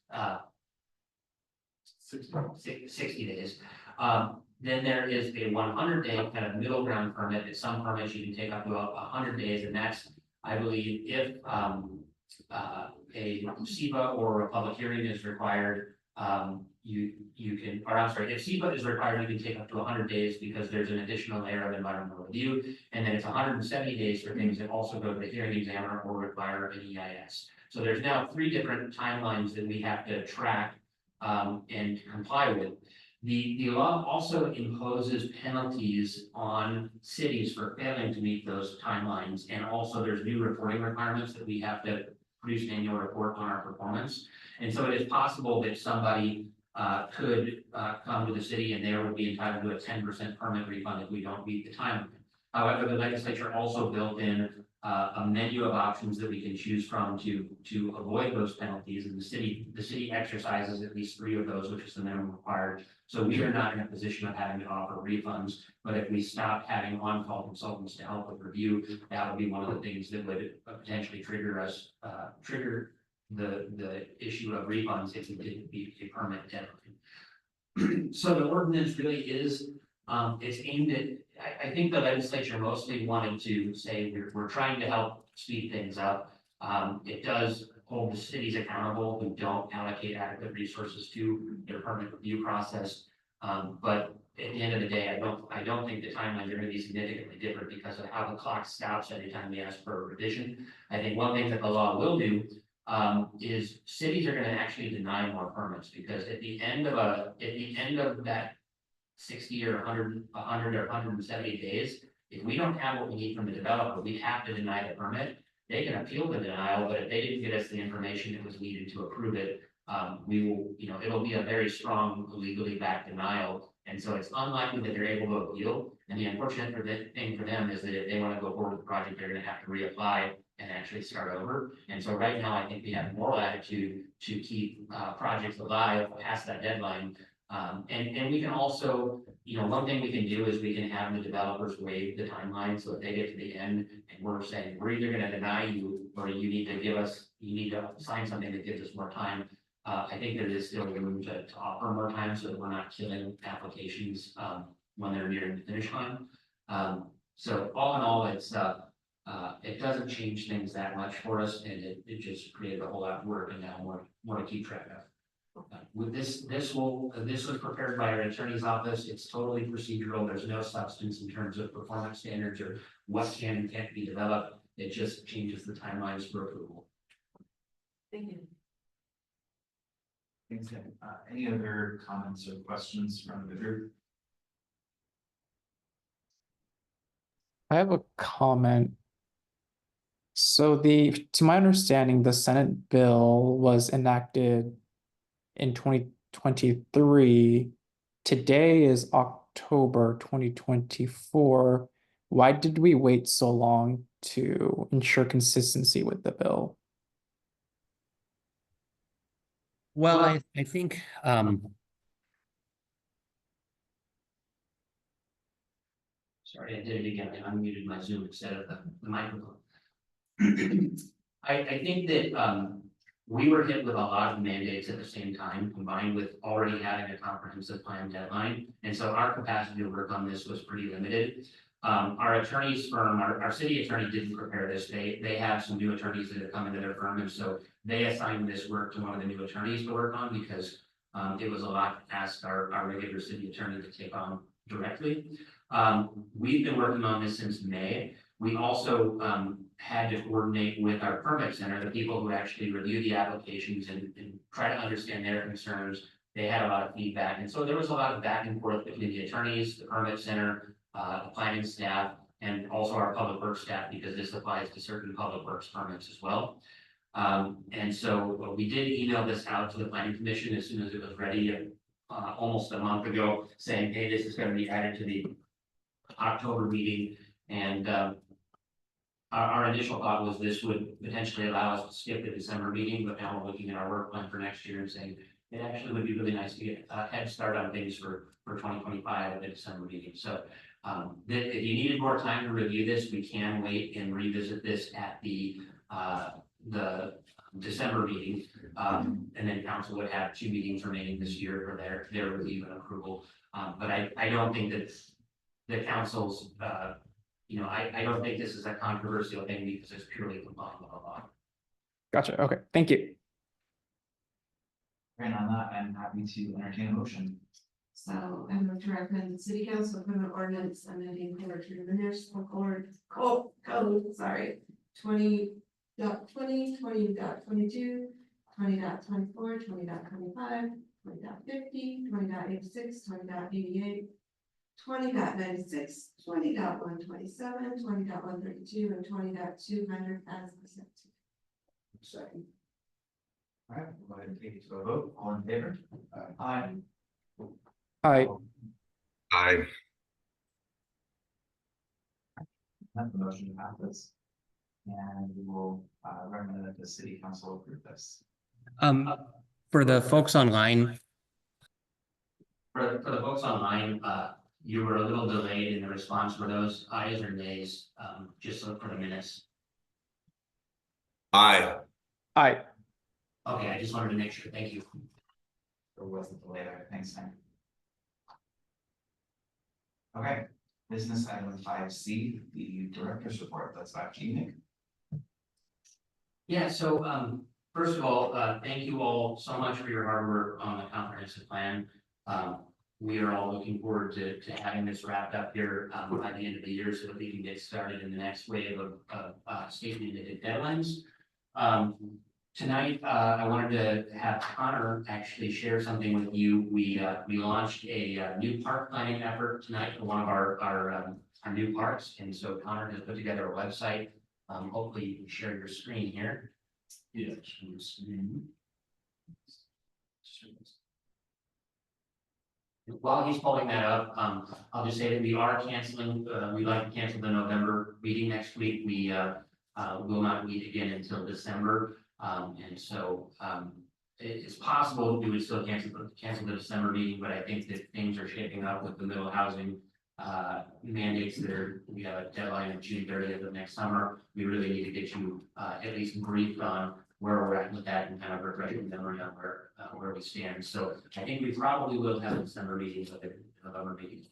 60 days. Then there is a 100-day kind of middle ground permit. At some permits you can take up to 100 days, and that's, I believe, if a SEPA or a public hearing is required, you can, or I'm sorry, if SEPA is required, you can take up to 100 days because there's an additional layer of environmental review, and then it's 170 days for things that also go to the hearing examiner or require an EIS. So there's now 3 different timelines that we have to track and comply with. The law also imposes penalties on cities for failing to meet those timelines, and also there's new reporting requirements that we have to produce an annual report on our performance. And so it is possible that somebody could come to the city and they would be entitled to a 10% permit refund if we don't meet the timeline. However, the legislature also built in a menu of options that we can choose from to avoid those penalties, and the city exercises at least 3 of those, which is the minimum required. So we are not in a position of having to offer refunds, but if we stop having on-call consultants to help with review, that would be one of the things that would potentially trigger the issue of refunds if we didn't meet a permit deadline. So the ordinance really is, it's aimed at, I think the legislature mostly wanted to say we're trying to help speed things up. It does hold the cities accountable who don't allocate adequate resources to their permit review process. But at the end of the day, I don't think the timelines are going to be significantly different because of how the clock stops every time we ask for a revision. I think one thing that the law will do is cities are going to actually deny more permits, because at the end of that 60 or 100 or 170 days, if we don't have what we need from the developer, we have to deny the permit. They can appeal the denial, but if they didn't get us the information that was needed to approve it, we will, it'll be a very strong legally backed denial. And so it's unlikely that they're able to appeal. And the unfortunate thing for them is that if they want to go forward with the project, they're going to have to reapply and actually start over. And so right now, I think we have more latitude to keep projects alive past that deadline. And we can also, one thing we can do is we can have the developers waive the timeline. So if they get to the end and we're saying, we're either going to deny you, or you need to sign something that gives us more time. I think there is still room to offer more time so that we're not killing applications when they're nearing the finish line. So all in all, it doesn't change things that much for us, and it just created a whole lot of work and now more to keep track of. With this was prepared by our attorney's office. It's totally procedural. There's no substance in terms of performance standards or what can and can't be developed. It just changes the timelines for approval. Thank you. Thanks, Tim. Any other comments or questions from the group? I have a comment. So to my understanding, the Senate bill was enacted in 2023. Today is October 2024. Why did we wait so long to ensure consistency with the bill? Well, I think, Sorry, I did it again. I unmuted my Zoom instead of the microphone. I think that we were hit with a lot of mandates at the same time, combined with already having a comprehensive plan deadline. And so our capacity to work on this was pretty limited. Our attorney's firm, our city attorney didn't prepare this. They have some new attorneys that have come into their firm. And so they assigned this work to one of the new attorneys to work on, because it was a lot to ask our regular city attorney to take on directly. We've been working on this since May. We also had to coordinate with our permit center, the people who actually review the applications and try to understand their concerns. They had a lot of feedback, and so there was a lot of back and forth between the attorneys, the permit center, the planning staff, and also our public works staff, because this applies to certain public works permits as well. And so we did email this out to the planning commission as soon as it was ready, almost a month ago, saying, hey, this is going to be added to the October meeting. And our initial thought was this would potentially allow us to skip the December meeting, but now we're looking at our work plan for next year and saying it actually would be really nice to get a head start on things for 2025 at the December meeting. So if you needed more time to review this, we can wait and revisit this at the December meeting. And then council would have 2 meetings remaining this year for their review and approval. But I don't think that the council's, I don't think this is a controversial thing because it's purely complying with the law. Gotcha. Okay, thank you. And on that, I'm happy to entertain a motion. So I move to recommend the city council approve an ordinance amending the municipal code, 20.20, 20.22, 20.24, 20.25, 20.50, 20.86, 20.88, 20.96, 20.127, 20.132, and 20.200 as presented. Second. All right, we'll go ahead and take it to a vote. All in favor? Aye. Hi. Aye. That the motion passes. And we will recommend that the city council approve this. For the folks online, For the folks online, you were a little delayed in the response. Were those ayes or nays? Just so for the minutes. Aye. Hi. Okay, I just wanted to make sure. Thank you. There wasn't delay there. Thanks, Sam. Okay, business item 5C, the director's report. That's back to you, Nick. Yeah, so first of all, thank you all so much for your hard work on the comprehensive plan. We are all looking forward to having this wrapped up here by the end of the year so that we can get started in the next wave of state mandated deadlines. Tonight, I wanted to have Connor actually share something with you. We launched a new park planning effort tonight for one of our new parks, and so Connor has put together a website. Hopefully you can share your screen here. Yeah. While he's pulling that up, I'll just say that we are canceling, we'd like to cancel the November meeting next week. We will not meet again until December. And so it's possible we would still cancel the December meeting, but I think that things are shaping up with the middle housing mandates that we have a deadline of June 30th of next summer. We really need to get you at least briefed on where we're at with that and kind of refreshing memory on where we stand. So I think we probably will have a December meeting, but the November meeting.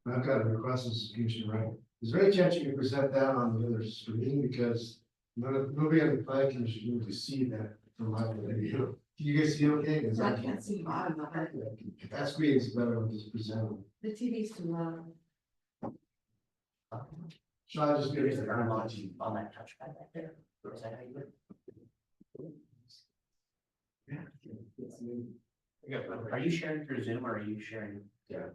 I've got a request, Commissioner Wright. Is there any chance you can present that on the other screen, because nobody on the planning commission can really see that from my point of view. Can you guys see okay? Is I that- can't see the bottom of it. That screen is better when it's presented. The TV's too loud. Should I just give it to On her? on that touchpad back there. Is that how you do it? Are you sharing through Zoom or are you sharing? Yeah.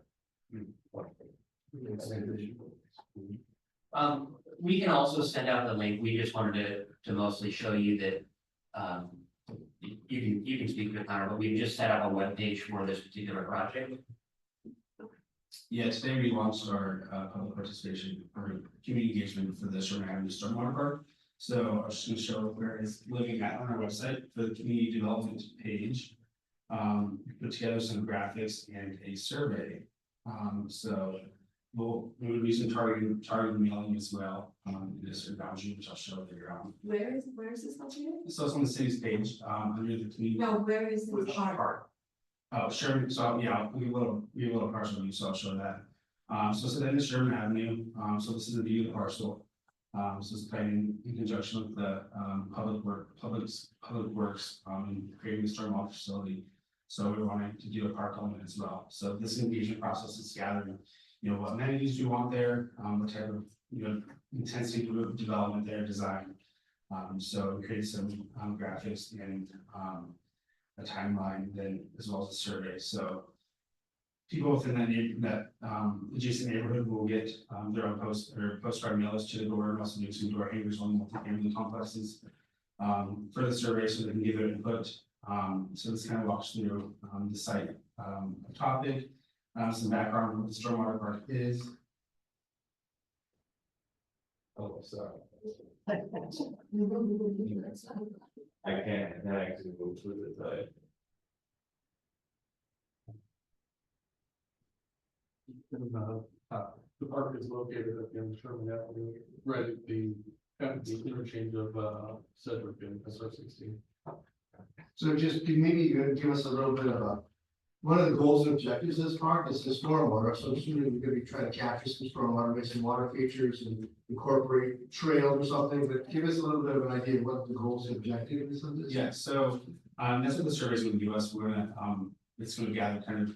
We can also send out the link. We just wanted to mostly show you that, you can speak with Connor, but we just set up a web page for this particular project. Yeah, today we launched our public participation or community engagement for the Sherman Avenue Stormwater Park. So I was just gonna show where it's living at on our website for the community development page. We put together some graphics and a survey. So we would be some targeted mailing as well, in this boundary, which I'll show later on. Where is this located? So it's on the city's page, under the community. No, where is this park? Oh, Sherman, so yeah, we have a little parcel view, so I'll show that. So it's in Sherman Avenue, so this is the view of the parcel. So it's planning in conjunction with the public works, in creating the stormwater facility. So we wanted to do a park element as well. So this engagement process is gathering, what amenities do you want there, what type of, intensity of development there, design. So we created some graphics and a timeline, then as well as a survey. So people within that adjacent neighborhood will get their own postcard mailers to the door, and also do some door hangers on multi-family complexes for the survey, so they can give their input. So this kind of walks through the site topic, some background on what the stormwater park is. Oh, sorry. I can't actually move through the site. The park is located at the end of Sherman Avenue, right at the interchange of Sedgwick and SR 16. So just maybe you could give us a little bit of one of the goals and objectives of this park is the stormwater. So I'm assuming we're gonna be trying to capture some stormwater, make some water features and incorporate trails or something, but give us a little bit of an idea of what the goals and objectives of this. Yeah, so that's what the survey's gonna give us. We're gonna it's gonna gather kind of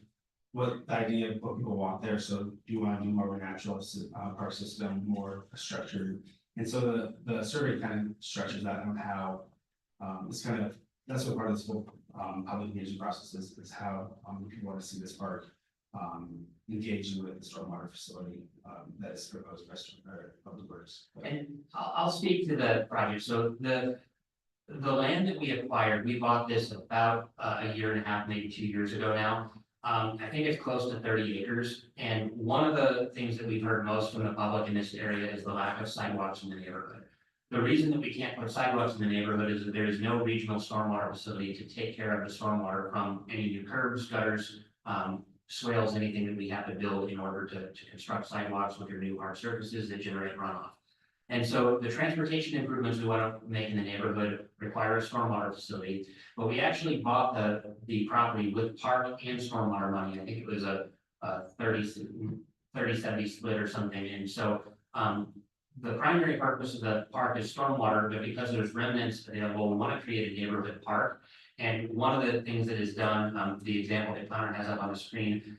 what the idea of what people want there. So do you want to do more of a natural park system, more structured? And so the survey kind of structures that on how it's kind of, that's what part of this whole public engagement process is how people want to see this park engaging with the stormwater facility that is proposed by Public Works. And I'll speak to the project. So the land that we acquired, we bought this about a year and a half, maybe 2 years ago now. I think it's close to 30 acres. And one of the things that we've heard most from the public in this area is the lack of sidewalks in the neighborhood. The reason that we can't put sidewalks in the neighborhood is that there is no regional stormwater facility to take care of the stormwater from any new curbs, gutters, swales, anything that we have to build in order to construct sidewalks with your new hard surfaces that generate runoff. And so the transportation improvements we want to make in the neighborhood require a stormwater facility, but we actually bought the property with park and stormwater money. I think it was a 30-70 split or something. And so the primary purpose of the park is stormwater, but because there's remnants available, we want to create a neighborhood park. And one of the things that is done, the example that Connor has up on the screen,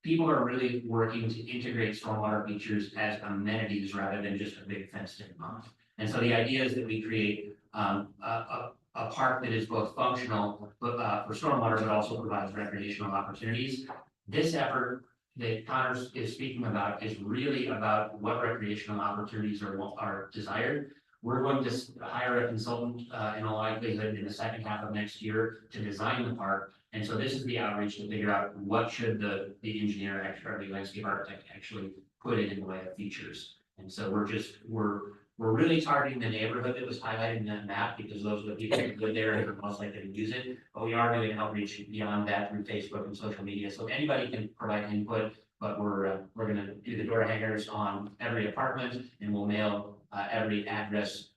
people are really working to integrate stormwater features as amenities rather than just a big fenced in pond. And so the idea is that we create a park that is both functional for stormwater, but also provides recreational opportunities. This effort that Connor is speaking about is really about what recreational opportunities are desired. We're going to hire a consultant in all likelihood in the second half of next year to design the park. And so this is the outreach to figure out what should the engineer or the landscape architect actually put in the way of features. And so we're really targeting the neighborhood that was highlighted in that map because those are the people who live there and are most likely to use it. But we are doing outreach beyond that through Facebook and social media. So anybody can provide input, but we're going to do the door hangers on every apartment and we'll mail every address.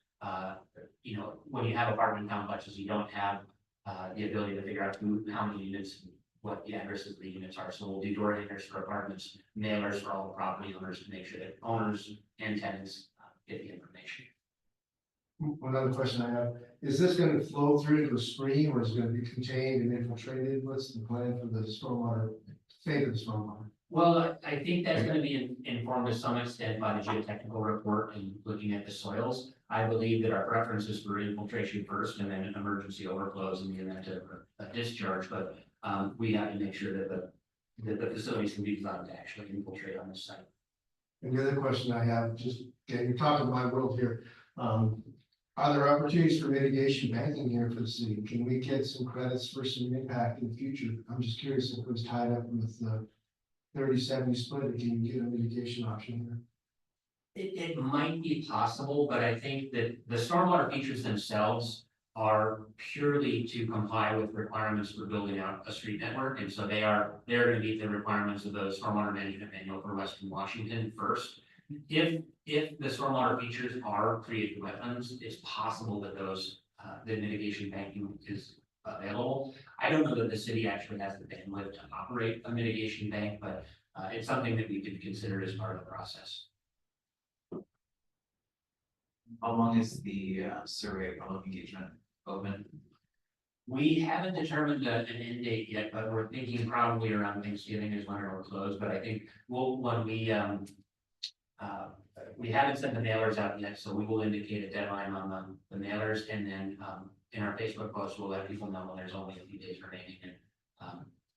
When you have apartment complexes, you don't have the ability to figure out how many units, what the addresses of the units are. So we'll do door hangers for apartments, mailers for all the property owners to make sure that owners and tenants get the information. One other question I have, is this going to flow through to a stream or is it going to be contained and infiltrated? What's the plan for the stormwater, fate of the stormwater? Well, I think that's going to be informed to some extent by the geotechnical report and looking at the soils. I believe that our preference is for infiltration first and then emergency overflows in the event of a discharge, but we have to make sure that the facilities can be designed to actually infiltrate on this site. And the other question I have, just again, you're talking my world here. Are there opportunities for mitigation banking here for the city? Can we get some credits for some impact in the future? I'm just curious if it was tied up with the 30-70 split, can you get a mitigation option here? It might be possible, but I think that the stormwater features themselves are purely to comply with requirements for building out a street network. And so they're going to meet the requirements of the stormwater management manual for Western Washington first. If the stormwater features are created wetlands, it's possible that those the mitigation banking is available. I don't know that the city actually has the bandwidth to operate a mitigation bank, but it's something that we could consider as part of the process. How long is the survey of public engagement open? We haven't determined an end date yet, but we're thinking probably around Thanksgiving is when it'll close, but I think when we haven't sent the mailers out yet, so we will indicate a deadline on the mailers, and then, in our Facebook post, we'll let people know when there's only a few days remaining, and,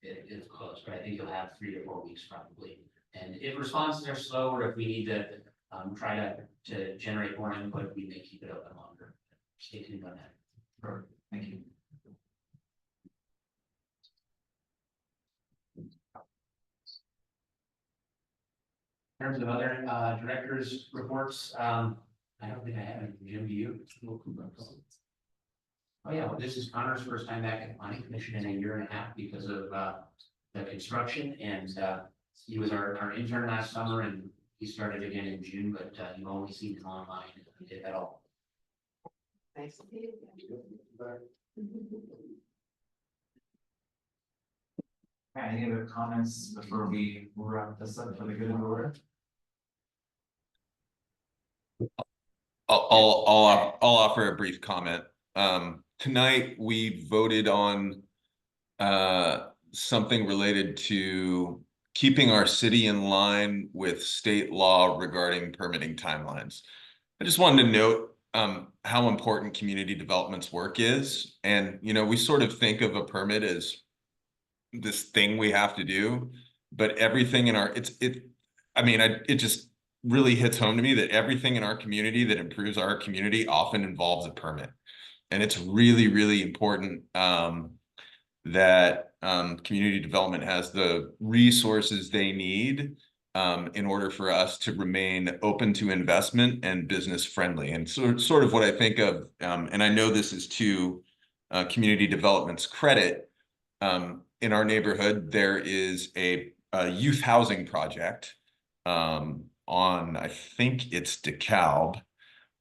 it's closed, but I think you'll have 3 to 4 weeks probably. And if responses are slow, or if we need to, try to generate more input, we may keep it open longer. Stay tuned on that. Perfect, thank you. In terms of other directors' reports, I don't think I have any. Jim, do you? Oh, yeah, well, this is Connor's first time back at the planning commission in a year and a half because of the construction, and he was our intern last summer, and he started again in June, but you've only seen him online if at all. Nice to meet you. Any other comments before we wrap this up for the good of the order? I'll offer a brief comment. Tonight we voted on something related to keeping our city in line with state law regarding permitting timelines. I just wanted to note how important community development's work is. And, you know, we sort of think of a permit as this thing we have to do, but everything in our, it just really hits home to me that everything in our community that improves our community often involves a permit. And it's really, really important that community development has the resources they need in order for us to remain open to investment and business friendly. And sort of what I think of, and I know this is to community development's credit, in our neighborhood, there is a youth housing project on, I think it's DeKalb,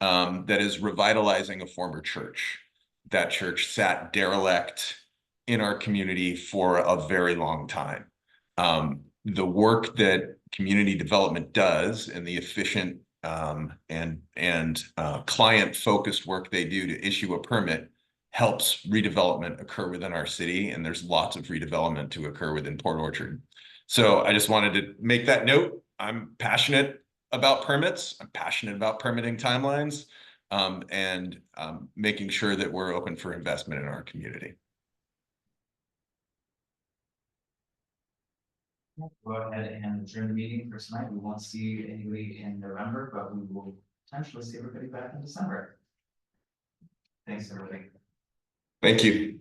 that is revitalizing a former church. That church sat derelict in our community for a very long time. The work that community development does and the efficient and client-focused work they do to issue a permit helps redevelopment occur within our city, and there's lots of redevelopment to occur within Port Orchard. So I just wanted to make that note. I'm passionate about permits. I'm passionate about permitting timelines, and making sure that we're open for investment in our community. Go ahead and adjourn the meeting for tonight. We won't see anybody in November, but we will potentially see everybody back in December. Thanks, everybody. Thank you.